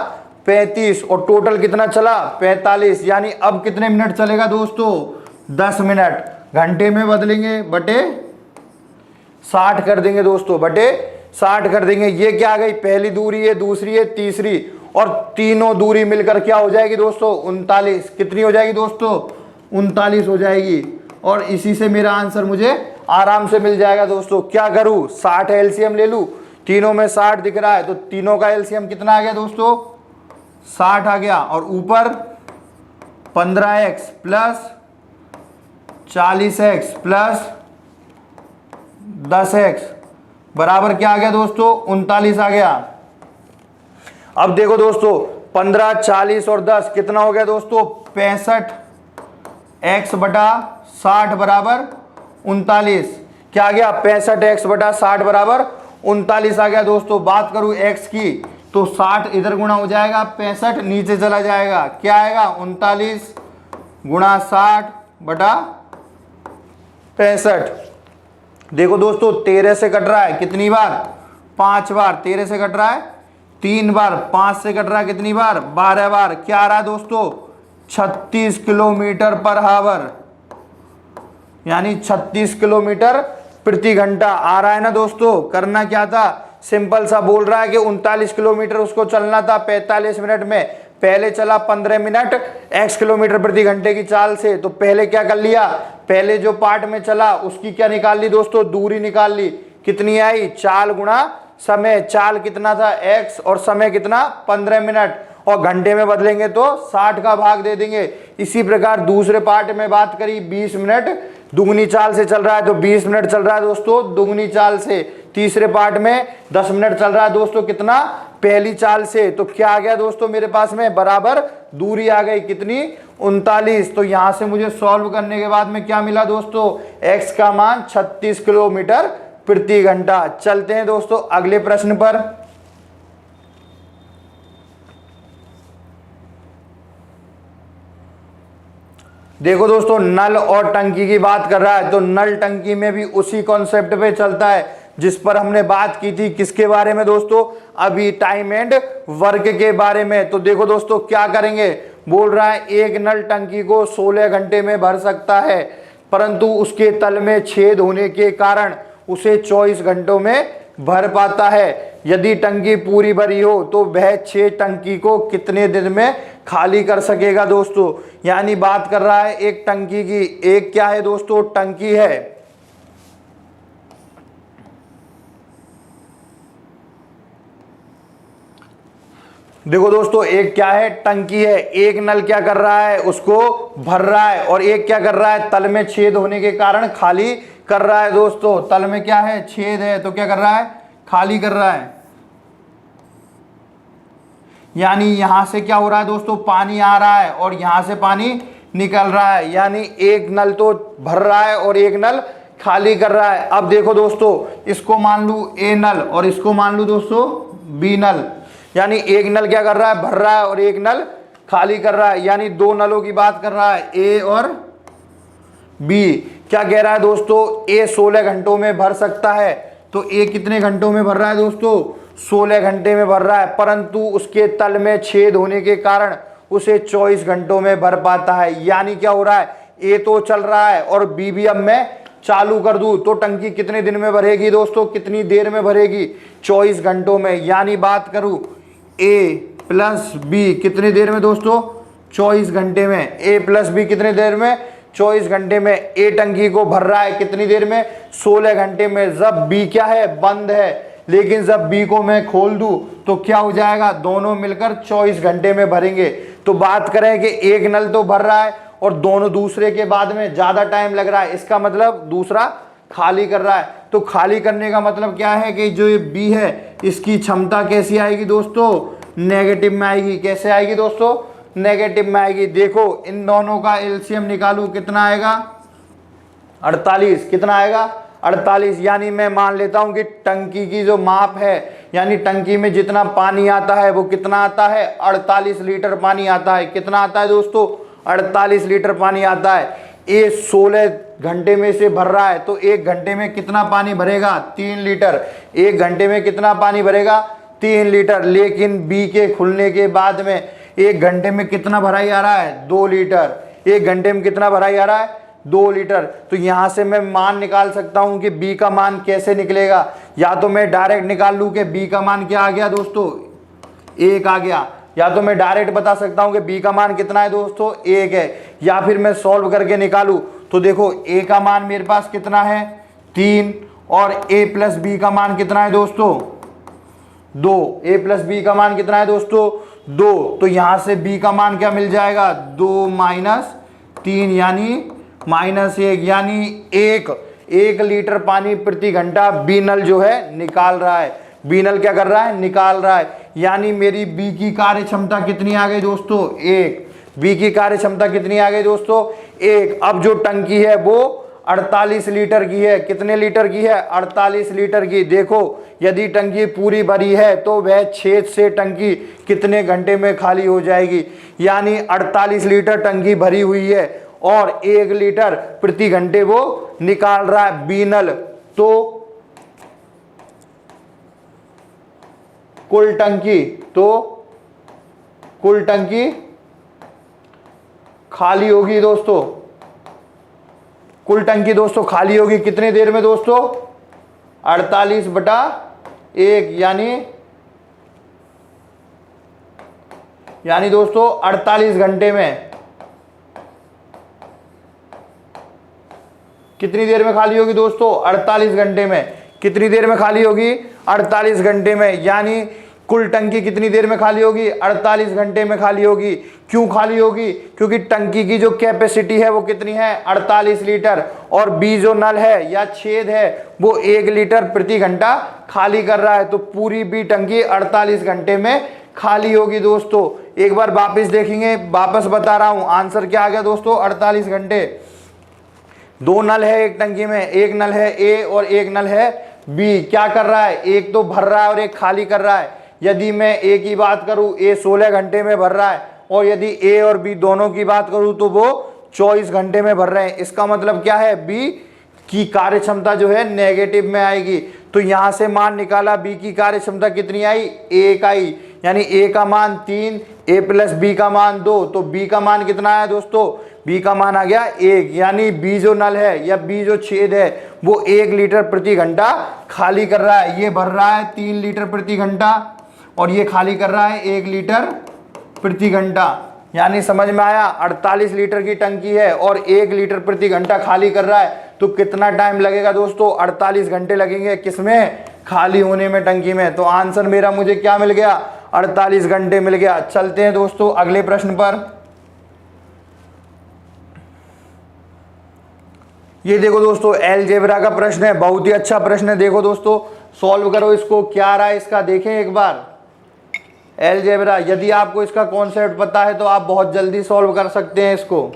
35, और टोटल कितना चला 45, यानी अब कितने मिनट चलेगा दोस्तों 10 मिनट। घंटे में बदलेंगे बटे 60 कर देंगे दोस्तों, बटे 60 कर देंगे। ये क्या आ गई, पहली दूरी है, दूसरी है, तीसरी, और तीनों दूरी मिलकर क्या हो जाएगी दोस्तों 39। कितनी हो जाएगी दोस्तों 39 हो जाएगी। और इसी से मेरा आंसर मुझे आराम से मिल जाएगा दोस्तों। क्या करूं, 60 एलसीएम ले लूं, तीनों में 60 दिख रहा है, तो तीनों का एलसीएम कितना आ गया दोस्तों 60 आ गया, और ऊपर 15x plus 40x plus 10x बराबर क्या आ गया दोस्तों 39 आ गया। अब देखो दोस्तों 15, 40 और 10 कितना हो गया दोस्तों 65x बटा 60 बराबर 39। क्या आ गया 65x बटा 60 बराबर 39 आ गया दोस्तों। बात करूं x की तो 60 इधर गुणा हो जाएगा, 65 नीचे चला जाएगा, क्या आएगा 39 गुणा 60 बटा 65। देखो दोस्तों 13 से कट रहा है कितनी बार, 5 बार। 13 से कट रहा है 3 बार, 5 से कट रहा है कितनी बार 12 बार। क्या आ रहा है दोस्तों 36 किलोमीटर पर हावर, यानी 36 किलोमीटर प्रति घंटा आ रहा है ना दोस्तों। करना क्या था, सिंपल सा बोल रहा है कि 39 किलोमीटर उसको चलना था 45 मिनट में। पहले चला 15 मिनट x किलोमीटर प्रति घंटे की चाल से, तो पहले क्या कर लिया, पहले जो पार्ट में चला उसकी क्या निकाल ली दोस्तों, दूरी निकाल ली। कितनी आई, चाल गुणा समय। चाल कितना था x और समय कितना 15 मिनट, और घंटे में बदलेंगे तो 60 का भाग दे देंगे। इसी प्रकार दूसरे पार्ट में बात करी 20 मिनट दुगनी चाल से चल रहा है, तो 20 मिनट चल रहा है दोस्तों दुगनी चाल से। तीसरे पार्ट में 10 मिनट चल रहा है दोस्तों कितना, पहली चाल से। तो क्या आ गया दोस्तों मेरे पास में, बराबर दूरी आ गई कितनी 39। तो यहां से मुझे सॉल्व करने के बाद में क्या मिला दोस्तों, x का मान 36 किलोमीटर प्रति घंटा। चलते हैं दोस्तों अगले प्रश्न पर। देखो दोस्तों नल और टंकी की बात कर रहा है, तो नल टंकी में भी उसी कॉन्सेप्ट पे चलता है जिस पर हमने बात की थी। किसके बारे में दोस्तों, अभी टाइम एंड वर्क के बारे में। तो देखो दोस्तों क्या करेंगे, बोल रहा है एक नल टंकी को 16 घंटे में भर सकता है, परंतु उसके तल में छेद होने के कारण उसे 24 घंटों में भर पाता है। यदि टंकी पूरी भरी हो तो वह 6 टंकी को कितने दिन में खाली कर सकेगा दोस्तों। यानी बात कर रहा है एक टंकी की, एक क्या है दोस्तों टंकी है, देखो दोस्तों एक क्या है टंकी है, एक नल क्या कर रहा है उसको भर रहा है, और एक क्या कर रहा है तल में छेद होने के कारण खाली कर रहा है दोस्तों। तल में क्या है छेद है, तो क्या कर रहा है खाली कर रहा है। यानी यहां से क्या हो रहा है दोस्तों, पानी आ रहा है और यहां से पानी निकल रहा है, यानी एक नल तो भर रहा है और एक नल खाली कर रहा है। अब देखो दोस्तों इसको मान लू ए नल और इसको मान लू दोस्तों बी नल, यानी एक नल क्या कर रहा है भर रहा है और एक नल खाली कर रहा है, यानी दो नलों की बात कर रहा है ए और बी। क्या कह रहा है दोस्तों, ए 16 घंटों में भर सकता है, तो ए कितने घंटों में भर रहा है दोस्तों 16 घंटे में भर रहा है, परंतु उसके तल में छेद होने के कारण उसे 24 घंटों में भर पाता है। यानी क्या हो रहा है, ए तो चल रहा है और बी भी अब मैं चालू कर दूं तो टंकी कितने दिन में भरेगी दोस्तों, कितनी देर में भरेगी 24 घंटों में। यानी बात करूं ए प्लस बी कितनी देर में दोस्तों? 24 घंटे में। ए प्लस बी कितनी देर में? 24 घंटे में। ए टंकी को भर रहा है कितनी देर में? 16 घंटे में। जब बी क्या है? बंद है। लेकिन जब बी को मैं खोल दूं तो क्या हो जाएगा? दोनों मिलकर 24 घंटे में भरेंगे। तो बात करें कि एक नल तो भर रहा है और दोनों दूसरे के बाद में ज्यादा टाइम लग रहा है, इसका मतलब दूसरा खाली कर रहा है। तो खाली करने का मतलब क्या है कि जो ये बी है इसकी क्षमता कैसी आएगी दोस्तों? नेगेटिव में आएगी। कैसे आएगी दोस्तों? नेगेटिव में आएगी। देखो इन दोनों का एलसीएम निकालू कितना आएगा? 48। कितना आएगा? 48। यानी मैं मान लेता हूं कि टंकी की जो माप है, यानी टंकी में जितना पानी आता है वो कितना आता है? 48 लीटर पानी आता है। कितना आता है दोस्तों? 48 लीटर पानी आता है। ये 16 घंटे में से भर रहा है तो 1 घंटे में कितना पानी भरेगा? 3 लीटर। 1 घंटे में कितना पानी भरेगा? 3 लीटर। लेकिन बी के खुलने के बाद में 1 घंटे में कितना भराई आ रहा है? 2 लीटर। 1 घंटे में कितना भराई आ रहा है? 2 लीटर। तो यहां से मैं मान निकाल सकता हूं कि बी का मान कैसे निकलेगा। या तो मैं डायरेक्ट निकाल लूं कि बी का मान क्या आ गया दोस्तों? 1 आ गया। या तो मैं डायरेक्ट बता सकता हूं कि बी का मान कितना है दोस्तों? 1 है। या फिर मैं सॉल्व करके निकालूं तो देखो ए का मान मेरे पास कितना है? 3। और ए प्लस बी का मान कितना है दोस्तों? 2। ए प्लस बी का मान कितना है दोस्तों? 2। तो यहां से बी का मान क्या मिल जाएगा? 2 माइनस 3 यानी -1, यानी 1 लीटर पानी प्रति घंटा बी नल जो है निकाल रहा है। बी नल क्या कर रहा है? निकाल रहा है। यानी मेरी बी की कार्य क्षमता कितनी आ गई दोस्तों? 1। बी की कार्य क्षमता कितनी आ गई दोस्तों? 1। अब जो टंकी है वो 48 लीटर की है। कितने लीटर की है? 48 लीटर की। देखो यदि टंकी पूरी भरी है तो वह छेद से टंकी कितने घंटे में खाली हो जाएगी? यानी 48 लीटर टंकी भरी हुई है और 1 लीटर प्रति घंटे वो निकाल रहा है बी नल। तो कुल टंकी खाली होगी दोस्तों। कुल टंकी दोस्तों खाली होगी कितने देर में दोस्तों? 48/1 यानी दोस्तों 48 घंटे में। कितनी देर में खाली होगी दोस्तों? 48 घंटे में। कितनी देर में खाली होगी? 48 घंटे में। यानी कुल टंकी कितनी देर में खाली होगी? 48 घंटे में खाली होगी। क्यों खाली होगी? क्योंकि टंकी की जो कैपेसिटी है वो कितनी है? 48 लीटर। और बी जो नल है या छेद है वो 1 लीटर प्रति घंटा खाली कर रहा है। तो पूरी बी टंकी 48 घंटे में खाली होगी दोस्तों। एक बार वापस देखेंगे, वापस बता रहा हूं आंसर क्या आ गया दोस्तों? 48 घंटे। 2 नल है एक टंकी में, एक नल है ए और एक नल है बी। क्या कर रहा है? एक तो भर रहा है और एक खाली कर रहा है। यदि मैं ए की बात करूं, ए 16 घंटे में भर रहा है, और यदि ए और बी दोनों की बात करूं तो वो 24 घंटे में भर रहे हैं। इसका मतलब क्या है? बी की कार्य क्षमता जो है नेगेटिव में आएगी। तो यहां से मान निकाला, बी की कार्य क्षमता कितनी आई? 1 आई। यानी ए का मान 3, ए प्लस बी का मान 2। तो बी का मान कितना आया दोस्तों? बी का मान आ गया 1। यानी बी जो नल है या बी जो छेद है वो 1 लीटर प्रति घंटा खाली कर रहा है। ये भर रहा है 3 लीटर प्रति घंटा और ये खाली कर रहा है 1 लीटर प्रति घंटा। यानी समझ में आया? 48 लीटर की टंकी है और 1 लीटर प्रति घंटा खाली कर रहा है। तो कितना टाइम लगेगा दोस्तों? 48 घंटे लगेंगे। किसमें? खाली होने में, टंकी में। तो आंसर मेरा मुझे क्या मिल गया? 48 घंटे मिल गया। चलते हैं दोस्तों अगले प्रश्न पर। ये देखो दोस्तों अलजेब्रा का प्रश्न है, बहुत ही अच्छा प्रश्न है। देखो दोस्तों सॉल्व करो इसको, क्या आ रहा है इसका देखें एक बार। अलजेब्रा, यदि आपको इसका कॉन्सेप्ट पता है तो आप बहुत जल्दी सॉल्व कर सकते हैं इसको।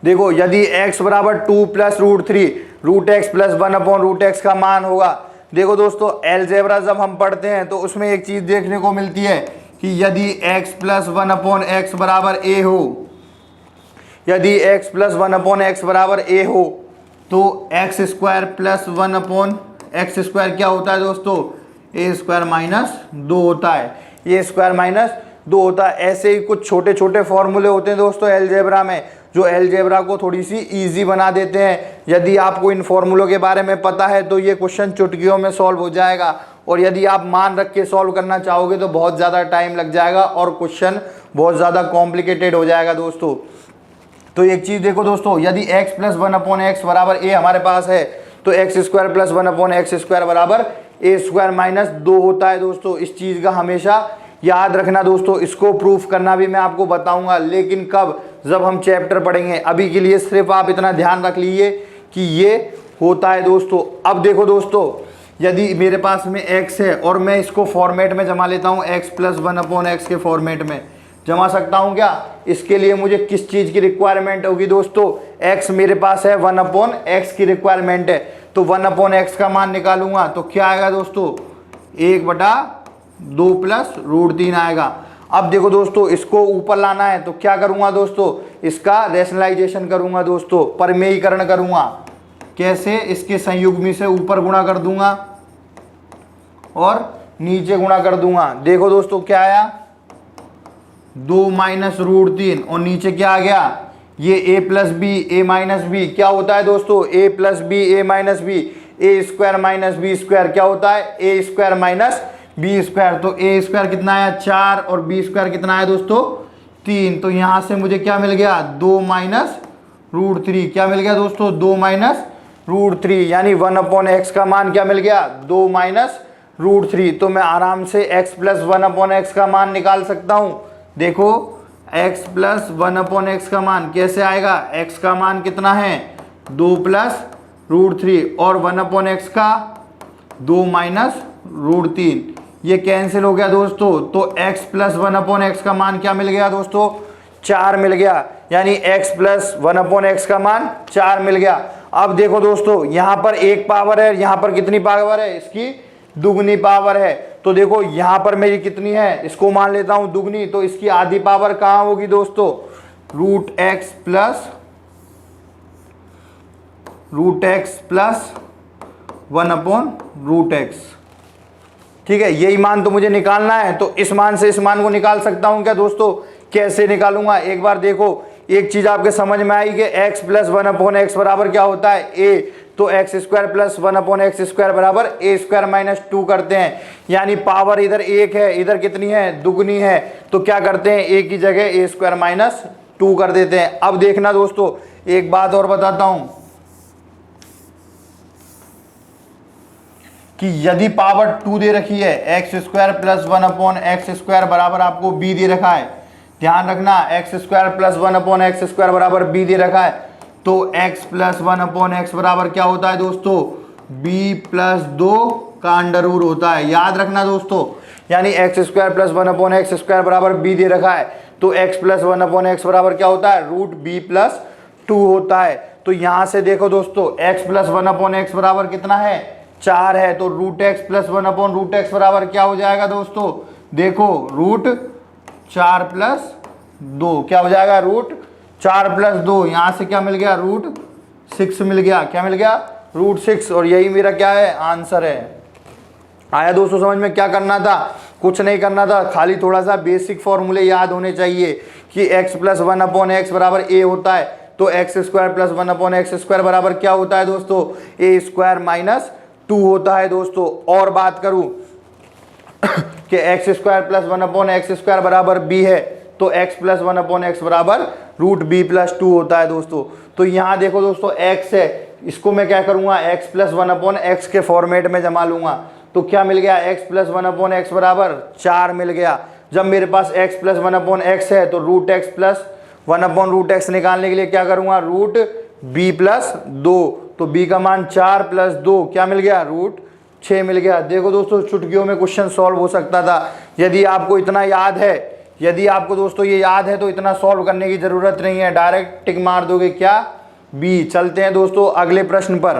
देखो यदि x बराबर 2 प्लस √3 √x प्लस 1/√x का मान होगा। देखो दोस्तों अलजेब्रा जब हम पढ़ते हैं तो उसमें एक चीज देखने को मिलती है कि यदि x प्लस 1/x बराबर a हो, यदि x प्लस 1/x बराबर a हो तो x square plus 1/x square क्या होता है दोस्तों? a स्क्वायर माइनस 2 होता है। a स्क्वायर माइनस 2 होता है। ऐसे ही कुछ छोटे छोटे फॉर्मूले होते हैं दोस्तों अलजेब्रा में। जो अलजेब्रा को थोड़ी सी ईजी बना देते हैं। यदि आपको इन फॉर्मूलों के बारे में पता है तो ये क्वेश्चन चुटकियों में सॉल्व हो जाएगा, और यदि आप मान रख के सॉल्व करना चाहोगे तो बहुत ज़्यादा टाइम लग जाएगा और क्वेश्चन बहुत ज़्यादा कॉम्प्लिकेटेड हो जाएगा दोस्तों। तो एक चीज़ देखो दोस्तों, यदि x प्लस 1/x बराबर a हमारे पास है तो x square plus 1/x square बराबर a स्क्वायर माइनस 2 होता है दोस्तों। इस चीज़ का हमेशा याद रखना दोस्तों। इसको प्रूफ करना भी मैं आपको बताऊंगा, लेकिन कब, जब हम चैप्टर पढ़ेंगे। अभी के लिए सिर्फ आप इतना ध्यान रख लीजिए कि ये होता है दोस्तों। अब देखो दोस्तों, यदि मेरे पास में x है और मैं इसको फॉर्मेट में जमा लेता हूँ, x प्लस 1/x के फॉर्मेट में जमा सकता हूँ क्या? इसके लिए मुझे किस चीज़ की रिक्वायरमेंट होगी दोस्तों? x मेरे पास है, 1/x की रिक्वायरमेंट है, तो 1/x का मान निकालूंगा तो क्या आएगा दोस्तों? 1/2 प्लस √3 आएगा। अब देखो दोस्तों, इसको ऊपर लाना है तो क्या करूंगा दोस्तों? इसका रैशनलाइजेशन करूंगा दोस्तों, परमेयीकरण करूंगा। कैसे? इसके संयुग्मी से ऊपर गुणा कर दूंगा और नीचे गुणा कर दूंगा। देखो दोस्तों क्या आया? 2 माइनस √3 और नीचे क्या आ गया? ये a plus B a minus b क्या होता है दोस्तों? a plus B a minus b, A square minus b square क्या होता है? a square minus b square. तो a स्क्वायर कितना आया? 4 और b स्क्वायर कितना है दोस्तों? 3। तो यहाँ से मुझे क्या मिल गया? 2 माइनस √3 क्या मिल गया दोस्तों? 2 माइनस √3, यानी 1/x का मान क्या मिल गया? 2 माइनस √3। तो मैं आराम से x प्लस 1/x का मान निकाल सकता हूँ। देखो x प्लस 1/x का मान कैसे आएगा? x का मान कितना है? 2 प्लस √3 और 1/x का 2 माइनस √3, ये कैंसिल हो गया दोस्तों। तो x प्लस 1/x का मान क्या मिल गया दोस्तों? 4 मिल गया, यानी x प्लस 1/x का मान 4 मिल गया। अब देखो दोस्तों, यहाँ पर एक पावर है, यहाँ पर कितनी पावर है? इसकी दुगनी पावर है। तो देखो यहाँ पर मेरी कितनी है? इसको मान लेता हूँ दुगनी, तो इसकी आधी पावर कहाँ होगी दोस्तों? √x plus 1/√x। ठीक है, यही मान तो मुझे निकालना है। तो इस मान से इस मान को निकाल सकता हूँ क्या दोस्तों? कैसे निकालूंगा? एक बार देखो, एक चीज आपके समझ में आई कि x प्लस 1/x बराबर क्या होता है? a। तो x square plus 1/x square बराबर a स्क्वायर माइनस 2 करते हैं, यानी पावर इधर 1 है, इधर कितनी है? दुगनी है। तो क्या करते हैं? a की जगह a स्क्वायर माइनस 2 कर देते हैं। अब देखना दोस्तों, एक बात और बताता हूं कि यदि पावर 2 दे रखी है, x square plus 1/x square बराबर आपको b दे रखा है, ध्यान रखना, x square plus 1/x square बराबर b दे रखा है, तो x प्लस 1/x बराबर क्या होता है दोस्तों? b प्लस 2 का अंडररूट होता है। याद रखना दोस्तों, यानी x square plus 1/x square बराबर b दे रखा है, तो x प्लस 1/x बराबर क्या होता है? √b प्लस 2 होता है। तो यहाँ से देखो दोस्तों, x प्लस 1/x बराबर कितना है? 4 है। तो √x प्लस 1/√x बराबर क्या हो जाएगा दोस्तों? देखो, √4 प्लस 2 क्या हो जाएगा? √4 प्लस 2, यहाँ से क्या मिल गया? √6 मिल गया। क्या मिल गया? √6। और यही मेरा क्या है? आंसर है। आया दोस्तों समझ में? क्या करना था? कुछ नहीं करना था, खाली थोड़ा सा बेसिक फॉर्मूले याद होने चाहिए कि x प्लस 1/x बराबर a होता है, तो x square plus 1/x square बराबर क्या होता है दोस्तों? a स्क्वायर माइनस 2 होता है दोस्तों। और बात करूं कि x square plus 1/x square बराबर b है, तो x प्लस 1/x बराबर √b प्लस 2 होता है दोस्तों। तो यहाँ देखो दोस्तों, x है, इसको मैं क्या करूँगा? x प्लस 1/x के फॉर्मेट में जमा लूँगा, तो क्या मिल गया? x प्लस 1/x बराबर 4 मिल गया। जब मेरे पास x प्लस 1/x है तो √x प्लस 1/√x निकालने के लिए क्या करूँगा? √b प्लस 2, तो b का मान 4 प्लस 2 क्या मिल गया? √6 मिल गया। देखो दोस्तों, चुटकियों में क्वेश्चन सॉल्व हो सकता था। यदि आपको इतना याद है, यदि आपको दोस्तों ये याद है, तो इतना सॉल्व करने की जरूरत नहीं है, डायरेक्ट टिक मार दोगे। क्या? बी। चलते हैं दोस्तों अगले प्रश्न पर।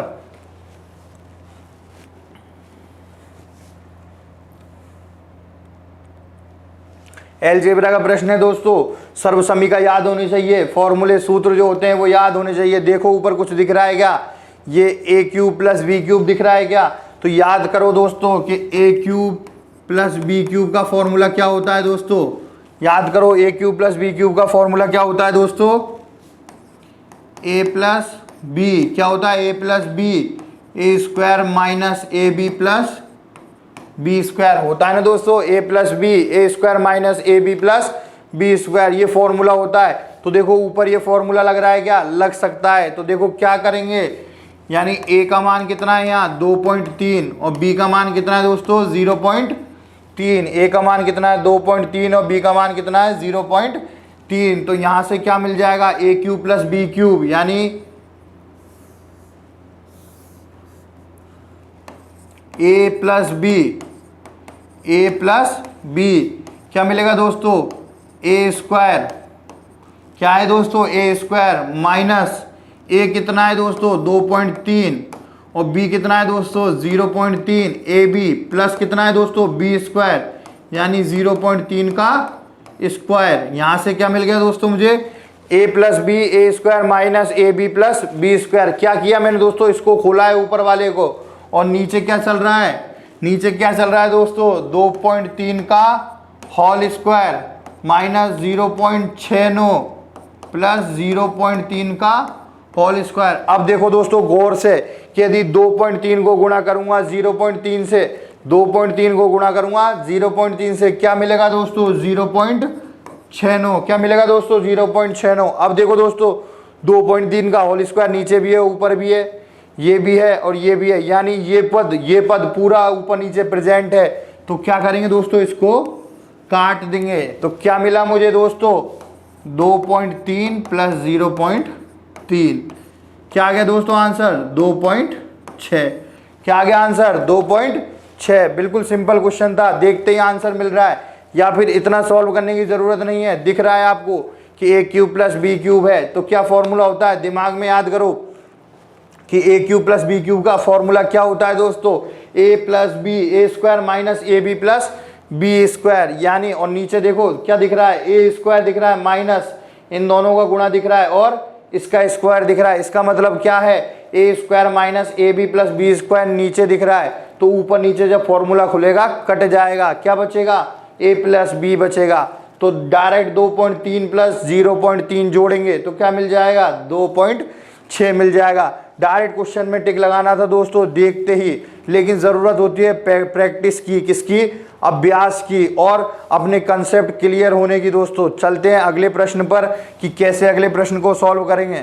अलजेब्रा का प्रश्न है दोस्तों। सर्वसमीका याद होनी चाहिए, फॉर्मूले सूत्र जो होते हैं वो याद होने चाहिए। देखो ऊपर कुछ दिख रहा है क्या? ये a cube plus B cube दिख रहा है क्या? तो याद करो दोस्तों कि a cube plus B cube का फॉर्मूला क्या होता है दोस्तों? याद करो, a cube plus B cube का फॉर्मूला क्या होता है दोस्तों? ए प्लस बी क्या होता है, A plus B A square minus A B plus B square होता है ना दोस्तों। A plus B A square minus A B plus B square ये फॉर्मूला होता है। तो देखो ऊपर ये फॉर्मूला लग रहा है, क्या लग सकता है। तो देखो क्या करेंगे, यानी ए का मान कितना है यहाँ 2.3 और बी का मान कितना है दोस्तों 0.3। ए का मान कितना है 2.3 और बी का मान कितना है 0.3। तो यहाँ से क्या मिल जाएगा, ए क्यूब प्लस बी क्यूब, यानी ए प्लस बी क्या मिलेगा दोस्तों, ए स्क्वायर क्या है दोस्तों, ए स्क्वायर माइनस ए कितना है दोस्तों 2.3 और बी कितना है दोस्तों 0.3, ए बी प्लस कितना है दोस्तों बी स्क्वायर यानी 0.3 का स्क्वायर। यहाँ से क्या मिल गया दोस्तों मुझे, A plus B A square minus A B plus B square. क्या किया मैंने दोस्तों, इसको खोला है ऊपर वाले को, और नीचे क्या चल रहा है, नीचे क्या चल रहा है दोस्तों 2.3 का होल स्क्वायर माइनस 0.69 प्लस 0.3 का होल स्क्वायर। अब देखो दोस्तों गौर से कि यदि 2.3 को गुणा करूंगा 0.3 से, 2.3 को गुणा करूंगा 0.3 से क्या मिलेगा दोस्तों 0.69। क्या मिलेगा दोस्तों 0.69। अब देखो दोस्तों 2.3 का होल स्क्वायर नीचे भी है ऊपर भी है, ये भी है और ये भी है, यानी ये पद पूरा ऊपर नीचे प्रेजेंट है। तो क्या करेंगे दोस्तों, इसको काट देंगे। तो क्या मिला मुझे दोस्तों 2.3 प्लस 0.3 क्या आ गया दोस्तों आंसर 2.6। क्या आ गया आंसर 2.6। बिल्कुल सिंपल क्वेश्चन था, देखते ही आंसर मिल रहा है, या फिर इतना सॉल्व करने की जरूरत नहीं है। दिख रहा है आपको कि A cube plus B cube है, तो क्या फॉर्मूला होता है, दिमाग में याद करो कि A cube plus B cube का फॉर्मूला क्या होता है दोस्तों, A plus B A square minus A B plus B square. यानी और नीचे देखो क्या दिख रहा है, ए स्क्वायर दिख रहा है माइनस इन दोनों का गुणा दिख रहा है और इसका स्क्वायर दिख रहा है। इसका मतलब क्या है, A square minus A B plus B square नीचे दिख रहा है, तो ऊपर नीचे जब फॉर्मूला खुलेगा कट जाएगा, क्या बचेगा ए प्लस बी बचेगा। तो डायरेक्ट 2.3 प्लस 0.3 जोड़ेंगे तो क्या मिल जाएगा 2.6 मिल जाएगा। डायरेक्ट क्वेश्चन में टिक लगाना था दोस्तों देखते ही, लेकिन ज़रूरत होती है प्रैक्टिस की, किसकी, अभ्यास की और अपने कंसेप्ट क्लियर होने की। दोस्तों चलते हैं अगले प्रश्न पर कि कैसे अगले प्रश्न को सॉल्व करेंगे।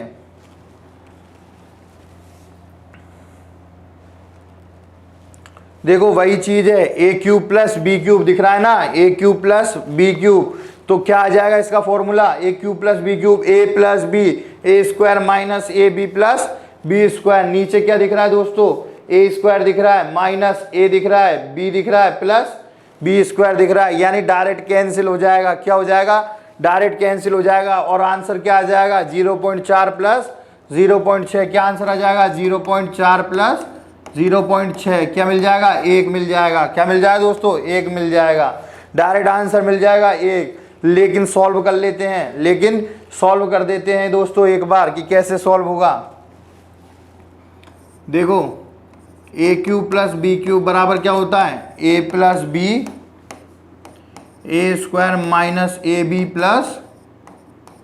देखो वही चीज है, a cube plus B cube दिख रहा है ना, a cube plus B cube, तो क्या आ जाएगा इसका formula, a cube plus B cube a plus B A square minus A B plus B square. नीचे क्या दिख रहा है दोस्तों, ए स्क्वायर दिख रहा है माइनस ए दिख रहा है बी दिख रहा है प्लस बी स्क्वायर दिख रहा है, यानी डायरेक्ट कैंसिल हो जाएगा। क्या हो जाएगा, डायरेक्ट कैंसिल हो जाएगा और आंसर क्या आ जाएगा 0.4 प्लस 0.6। क्या आंसर आ जाएगा 0.4 प्लस 0.6 क्या मिल जाएगा 1 मिल जाएगा। क्या मिल जाएगा दोस्तों 1 मिल जाएगा, डायरेक्ट आंसर मिल जाएगा 1। लेकिन सॉल्व कर लेते हैं, लेकिन सॉल्व कर देते हैं दोस्तों एक बार कि कैसे सॉल्व होगा। देखो A cube plus B cube बराबर क्या होता है, A plus B A square minus A B plus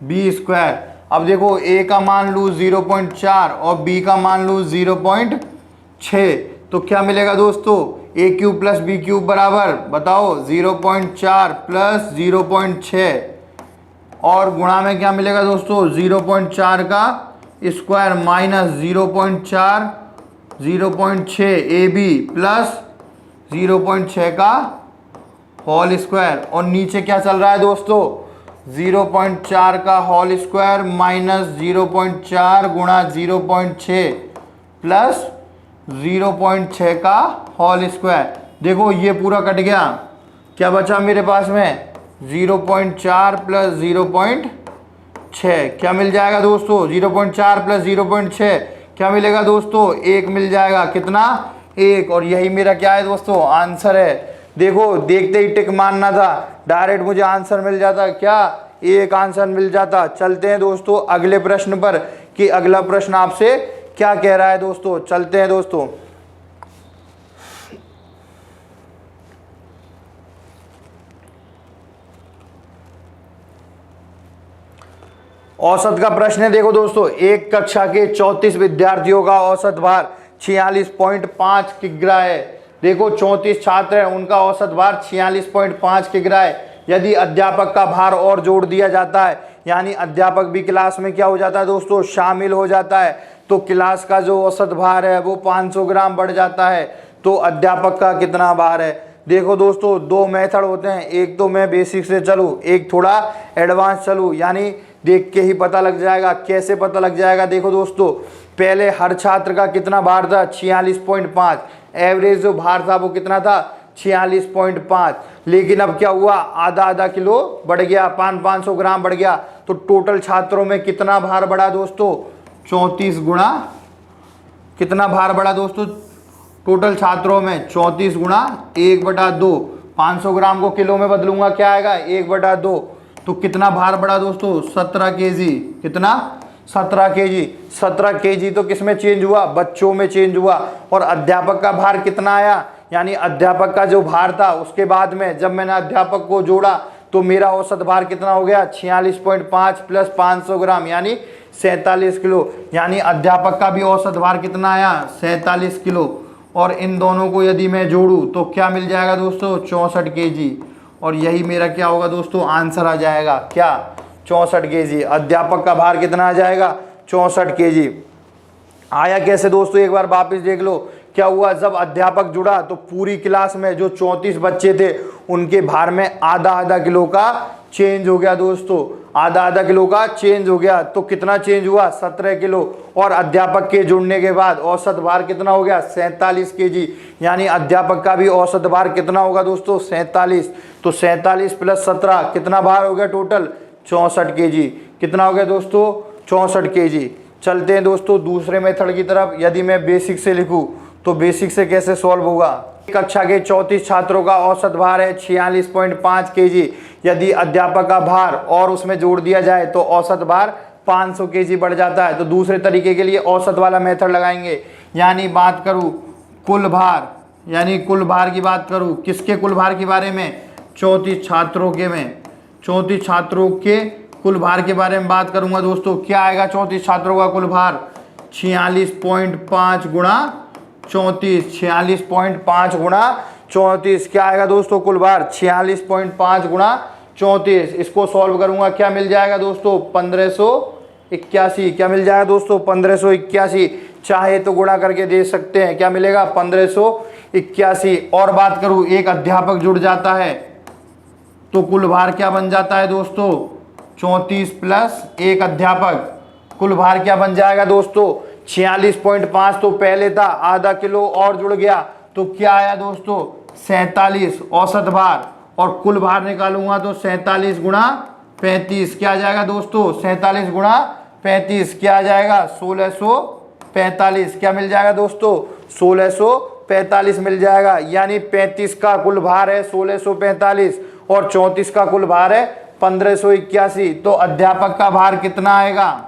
B square. अब देखो ए का मान लूँ 0.4 और बी का मान लूँ 0.6, तो क्या मिलेगा दोस्तों ए क्यूब प्लस बी क्यूब बराबर बताओ 0.4 प्लस 0.6 और गुणा में क्या मिलेगा दोस्तों 0.4 का square minus 0.6 a B plus 0.6 का होल स्क्वायर। और नीचे क्या चल रहा है दोस्तों 0.4 का होल स्क्वायर माइनस 0.4 गुणा 0.6 प्लस 0.6 का होल स्क्वायर। देखो ये पूरा कट गया, क्या बचा मेरे पास में 0.4 प्लस 0.6 क्या मिल जाएगा दोस्तों 0.4 प्लस 0.6 क्या मिलेगा दोस्तों 1 मिल जाएगा। कितना 1, और यही मेरा क्या है दोस्तों आंसर है। देखो देखते ही टिक मारना था, डायरेक्ट मुझे आंसर मिल जाता, क्या 1 आंसर मिल जाता। चलते हैं दोस्तों अगले प्रश्न पर कि अगला प्रश्न आपसे क्या कह रहा है दोस्तों। चलते हैं दोस्तों, औसत का प्रश्न है। देखो दोस्तों, एक कक्षा के 34 विद्यार्थियों का औसत भार 46.5 किग्रा है। देखो 34 छात्र हैं, उनका औसत भार 46.5 किग्रा है। यदि अध्यापक का भार और जोड़ दिया जाता है, यानी अध्यापक भी क्लास में क्या हो जाता है दोस्तों, शामिल हो जाता है, तो क्लास का जो औसत भार है वो 500 ग्राम बढ़ जाता है। तो अध्यापक का कितना भार है। देखो दोस्तों, दो मेथड होते हैं, एक तो मैं बेसिक से चलूँ, एक थोड़ा एडवांस चलूँ, यानी देख के ही पता लग जाएगा। कैसे पता लग जाएगा, देखो दोस्तों, पहले हर छात्र का कितना भार था, 46.5, एवरेज जो भार था वो कितना था, 46.5। लेकिन अब क्या हुआ, आधा आधा किलो बढ़ गया, 500 ग्राम बढ़ गया, तो टोटल छात्रों में कितना भार बढ़ा दोस्तों, 34 गुणा कितना भार बढ़ा दोस्तों, टोटल छात्रों में 34 गुणा 1/2। 500 ग्राम को किलो में बदलूंगा, क्या आएगा, 1/2। तो कितना भार बढ़ा दोस्तों, 17 केजी। कितना, 17 केजी। 17 केजी तो किस में चेंज हुआ, बच्चों में चेंज हुआ। और अध्यापक का भार कितना आया, यानी अध्यापक का जो भार था उसके बाद में जब मैंने अध्यापक को जोड़ा तो मेरा औसत भार कितना हो गया, 46.5 प्लस 500 ग्राम यानी 47 किलो। यानी अध्यापक का भी औसत भार कितना आया, 47 किलो। और इन दोनों को यदि मैं जोड़ूं तो क्या मिल जाएगा दोस्तों, 64 केजी। और यही मेरा क्या होगा दोस्तों, आंसर आ जाएगा, क्या, 64 केजी। अध्यापक का भार कितना आ जाएगा, 64 केजी। आया कैसे दोस्तों, एक बार वापस देख लो। क्या हुआ, जब अध्यापक जुड़ा तो पूरी क्लास में जो 34 बच्चे थे उनके भार में आधा आधा किलो का चेंज हो गया दोस्तों, आधा आधा किलो का चेंज हो गया। तो कितना चेंज हुआ, 17 किलो। और अध्यापक के जुड़ने के बाद औसत भार कितना हो गया, 47 केजी। यानी अध्यापक का भी औसत भार कितना होगा दोस्तों, 47। तो 47 प्लस 17 कितना भार हो गया टोटल, 64 केजी। कितना हो गया दोस्तों, 64 केजी। चलते हैं दोस्तों दूसरे मेथड की तरफ। यदि मैं बेसिक से लिखूं तो बेसिक से कैसे सॉल्व होगा। कक्षा के 34 छात्रों का औसत भार है 46.5 केजी। यदि अध्यापक का भार और उसमें जोड़ दिया जाए तो औसत भार 500 केजी बढ़ जाता है। तो दूसरे तरीके के लिए औसत वाला मेथड लगाएंगे, यानी बात करूं कुल भार, यानी कुल भार की बात करूं, किसके कुल भार के बारे में, 34 छात्रों के में, 34 छात्रों के कुल भार के बारे में बात करूंगा दोस्तों। क्या आएगा 34 छात्रों का कुल भार, 46.5 गुणा 34, 46.5 गुणा 34 क्या आएगा दोस्तों कुल भार, 46.5 गुणा 34। इसको सॉल्व करूंगा, क्या मिल जाएगा दोस्तों, 1581। क्या मिल जाएगा दोस्तों, 1581। चाहे तो गुणा करके दे सकते हैं, क्या मिलेगा, 1581। और बात करूं, एक अध्यापक जुड़ जाता है तो कुल भार क्या बन जाता है दोस्तों, 34 प्लस एक अध्यापक, कुल भार क्या बन जाएगा दोस्तों, 46.5 तो पहले था, आधा किलो और जुड़ गया तो क्या आया दोस्तों, 47 औसत भार। और कुल भार निकालूंगा तो 47 गुणा 35 क्या आ जाएगा दोस्तों, 47 गुणा 35 क्या आ जाएगा, 1645। क्या मिल जाएगा दोस्तों, 1645 मिल जाएगा। यानी 35 का कुल भार है 1645 और 34 का कुल भार है 1581। तो अध्यापक का भार कितना आएगा,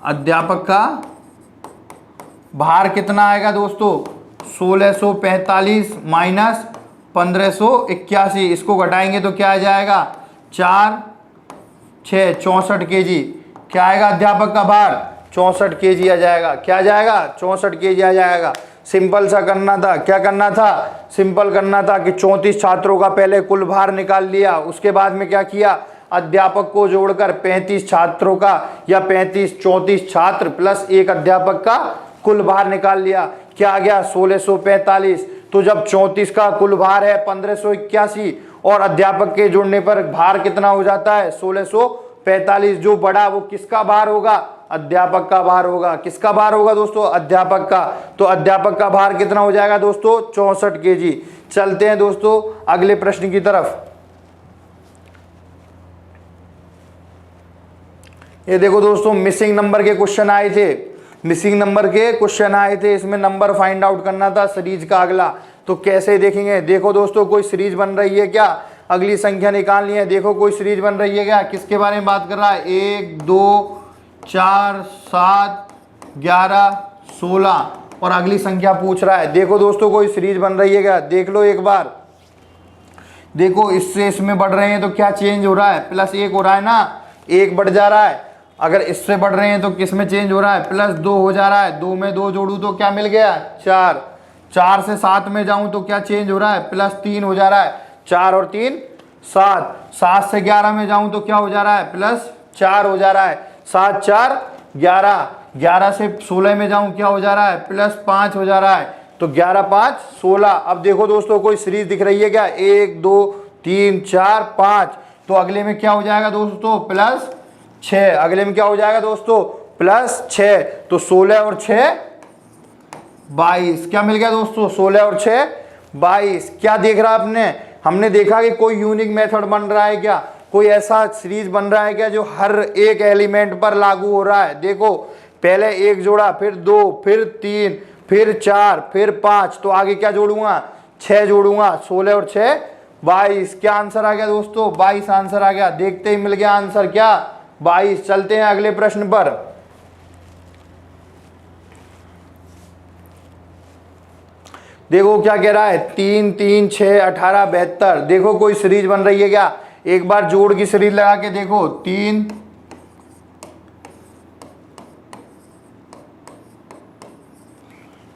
अध्यापक का भार कितना आएगा दोस्तों, 1645 माइनस 1581। इसको घटाएंगे तो क्या आ जाएगा, 4 6 64 केजी। क्या आएगा अध्यापक का भार, 64 केजी आ जाएगा। क्या आ जाएगा, 64 केजी आ जाएगा। सिंपल सा करना था, क्या करना था, सिंपल करना था कि 34 छात्रों का पहले कुल भार निकाल लिया, उसके बाद में क्या किया, अध्यापक को जोड़कर 35 छात्रों का या 34 छात्र प्लस एक अध्यापक का कुल भार निकाल लिया। क्या आ गया, 1645। तो जब 34 का कुल भार है 1581 और अध्यापक के जुड़ने पर भार कितना हो जाता है, 1645, जो बड़ा वो किसका भार होगा, अध्यापक का भार होगा। किसका भार होगा दोस्तों, अध्यापक का। तो अध्यापक का भार कितना हो जाएगा दोस्तों, 64 केजी। चलते हैं दोस्तों अगले प्रश्न की तरफ। ये देखो दोस्तों, मिसिंग नंबर के क्वेश्चन आए थे, मिसिंग नंबर के क्वेश्चन आए थे, इसमें नंबर फाइंड आउट करना था सीरीज का अगला। तो कैसे देखेंगे, देखो दोस्तों कोई सीरीज बन रही है क्या, अगली संख्या निकालनी है। देखो कोई सीरीज बन रही है क्या, किसके बारे में बात कर रहा है, 1 2 4 7 11 16 और अगली संख्या पूछ रहा है। देखो दोस्तों कोई सीरीज बन रही है क्या, देख लो एक बार। देखो इससे इसमें बढ़ रहे हैं तो क्या चेंज हो रहा है, +1 हो रहा है ना, 1 बढ़ जा रहा है। अगर इससे बढ़ रहे हैं तो किस में चेंज हो रहा है, +2 हो जा रहा है। 2 में 2 जोड़ूँ तो क्या मिल गया, 4। 4 से 7 में जाऊँ तो क्या चेंज हो रहा है, +3 हो जा रहा है। 4 और 3 7। 7 से 11 में जाऊँ तो क्या हो जा रहा है, +4 हो जा रहा है। 7 4 11। 11 से 16 में जाऊँ क्या हो जा रहा है, +5 हो जा रहा है। तो 11 5 16। अब देखो दोस्तों कोई सीरीज दिख रही है क्या, 1 2 3 4 5। तो अगले में क्या हो जाएगा दोस्तों, +6। अगले में क्या हो जाएगा दोस्तों, +6। तो 16 और 6 22। क्या मिल गया दोस्तों, 16 और 6 22। क्या देख रहा आपने, हमने देखा कि कोई यूनिक मेथड बन रहा है क्या, कोई ऐसा सीरीज बन रहा है क्या जो हर एक एलिमेंट पर लागू हो रहा है। देखो पहले 1 जोड़ा, फिर 2, फिर 3, फिर 4, फिर 5। तो आगे क्या जोड़ूंगा, 6 जोड़ूंगा। 16 और 6 22। क्या आंसर आ गया दोस्तों, 22 आंसर आ गया। देखते ही मिल गया आंसर क्या, 22। चलते हैं अगले प्रश्न पर। देखो क्या कह रहा है, 3 3 6 18 72। देखो कोई सीरीज बन रही है क्या, एक बार जोड़ की सीरीज लगा के देखो। 3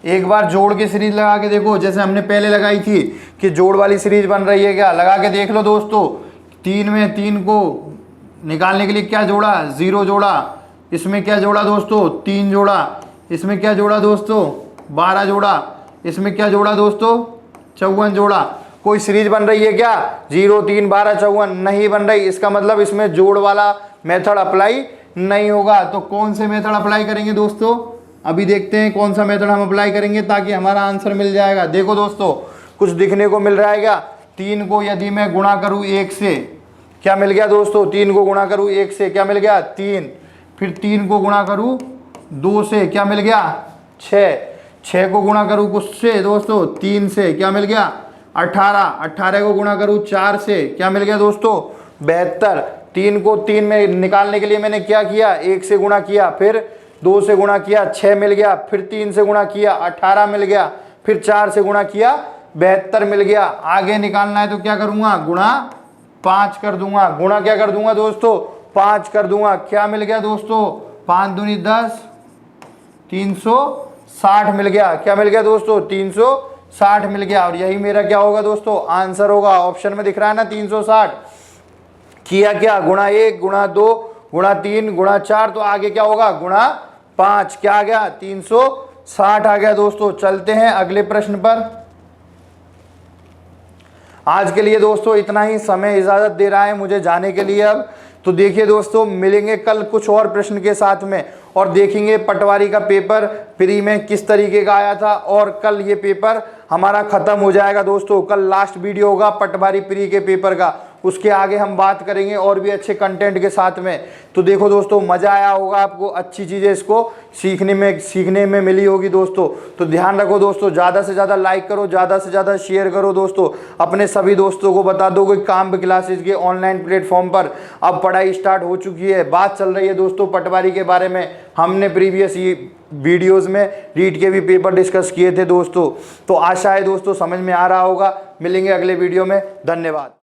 एक बार जोड़ की सीरीज लगा के देखो, जैसे हमने पहले लगाई थी कि जोड़ वाली सीरीज बन रही है क्या, लगा के देख लो दोस्तों। 3 में 3 को निकालने के लिए क्या जोड़ा, 0 जोड़ा। इसमें क्या जोड़ा दोस्तों, 3 जोड़ा। इसमें क्या जोड़ा दोस्तों, 12 जोड़ा। इसमें क्या जोड़ा दोस्तों, 54 जोड़ा। कोई सीरीज बन रही है क्या, 0 3 12 54 नहीं बन रही। इसका मतलब इसमें जोड़ वाला मेथड अप्लाई नहीं होगा। तो कौन से मेथड अप्लाई करेंगे दोस्तों, अभी देखते हैं कौन सा मेथड हम अप्लाई करेंगे ताकि हमारा आंसर मिल जाएगा। देखो दोस्तों कुछ दिखने को मिल रहा है क्या, 3 को यदि मैं गुणा करूँ 1 से, क्या मिल गया दोस्तों, 3 को गुणा करूँ 1 से क्या मिल गया, 3। फिर 3 को गुणा करूँ 2 से क्या मिल गया, 6। 6 को गुणा करूँ कुछ से दोस्तों, 3 से क्या मिल गया, 18। 18 को गुणा करूँ 4 से क्या मिल गया दोस्तों, 72। 3 को 3 में निकालने के लिए मैंने क्या किया, 1 से गुणा किया, फिर 2 से गुणा किया, 6 मिल गया। फिर 3 से गुणा किया, 18 मिल गया। फिर 4 से गुणा किया, 72 मिल गया। आगे निकालना है तो क्या करूँगा, गुणा 5 कर दूंगा। गुणा क्या कर दूंगा दोस्तों, 5 कर दूंगा। क्या मिल गया दोस्तों, 5 दूनी 10, 360 मिल गया। क्या मिल गया दोस्तों, 360 मिल गया। और यही मेरा क्या होगा दोस्तों, आंसर होगा। ऑप्शन में दिख रहा है ना 360। किया क्या, गुणा 1 गुणा 2 गुणा 3 गुणा 4। तो आगे क्या होगा, गुणा 5। क्या आ गया, 360 आ गया दोस्तों। चलते हैं अगले प्रश्न पर। आज के लिए दोस्तों इतना ही, समय इजाजत दे रहा है मुझे जाने के लिए अब। तो देखिए दोस्तों मिलेंगे कल कुछ और प्रश्न के साथ में, और देखेंगे पटवारी का पेपर प्री में किस तरीके का आया था। और कल ये पेपर हमारा खत्म हो जाएगा दोस्तों। कल लास्ट वीडियो होगा पटवारी प्री के पेपर का, उसके आगे हम बात करेंगे और भी अच्छे कंटेंट के साथ में। तो देखो दोस्तों मज़ा आया होगा आपको, अच्छी चीज़ें इसको सीखने में मिली होगी दोस्तों। तो ध्यान रखो दोस्तों, ज़्यादा से ज़्यादा लाइक करो, ज़्यादा से ज़्यादा शेयर करो दोस्तों। अपने सभी दोस्तों को बता दो कि काव्य क्लासेज के ऑनलाइन प्लेटफॉर्म पर अब पढ़ाई स्टार्ट हो चुकी है। बात चल रही है दोस्तों पटवारी के बारे में। हमने प्रीवियस वीडियोस में रीट के भी पेपर डिस्कस किए थे दोस्तों। तो आशा है दोस्तों समझ में आ रहा होगा। मिलेंगे अगले वीडियो में, धन्यवाद।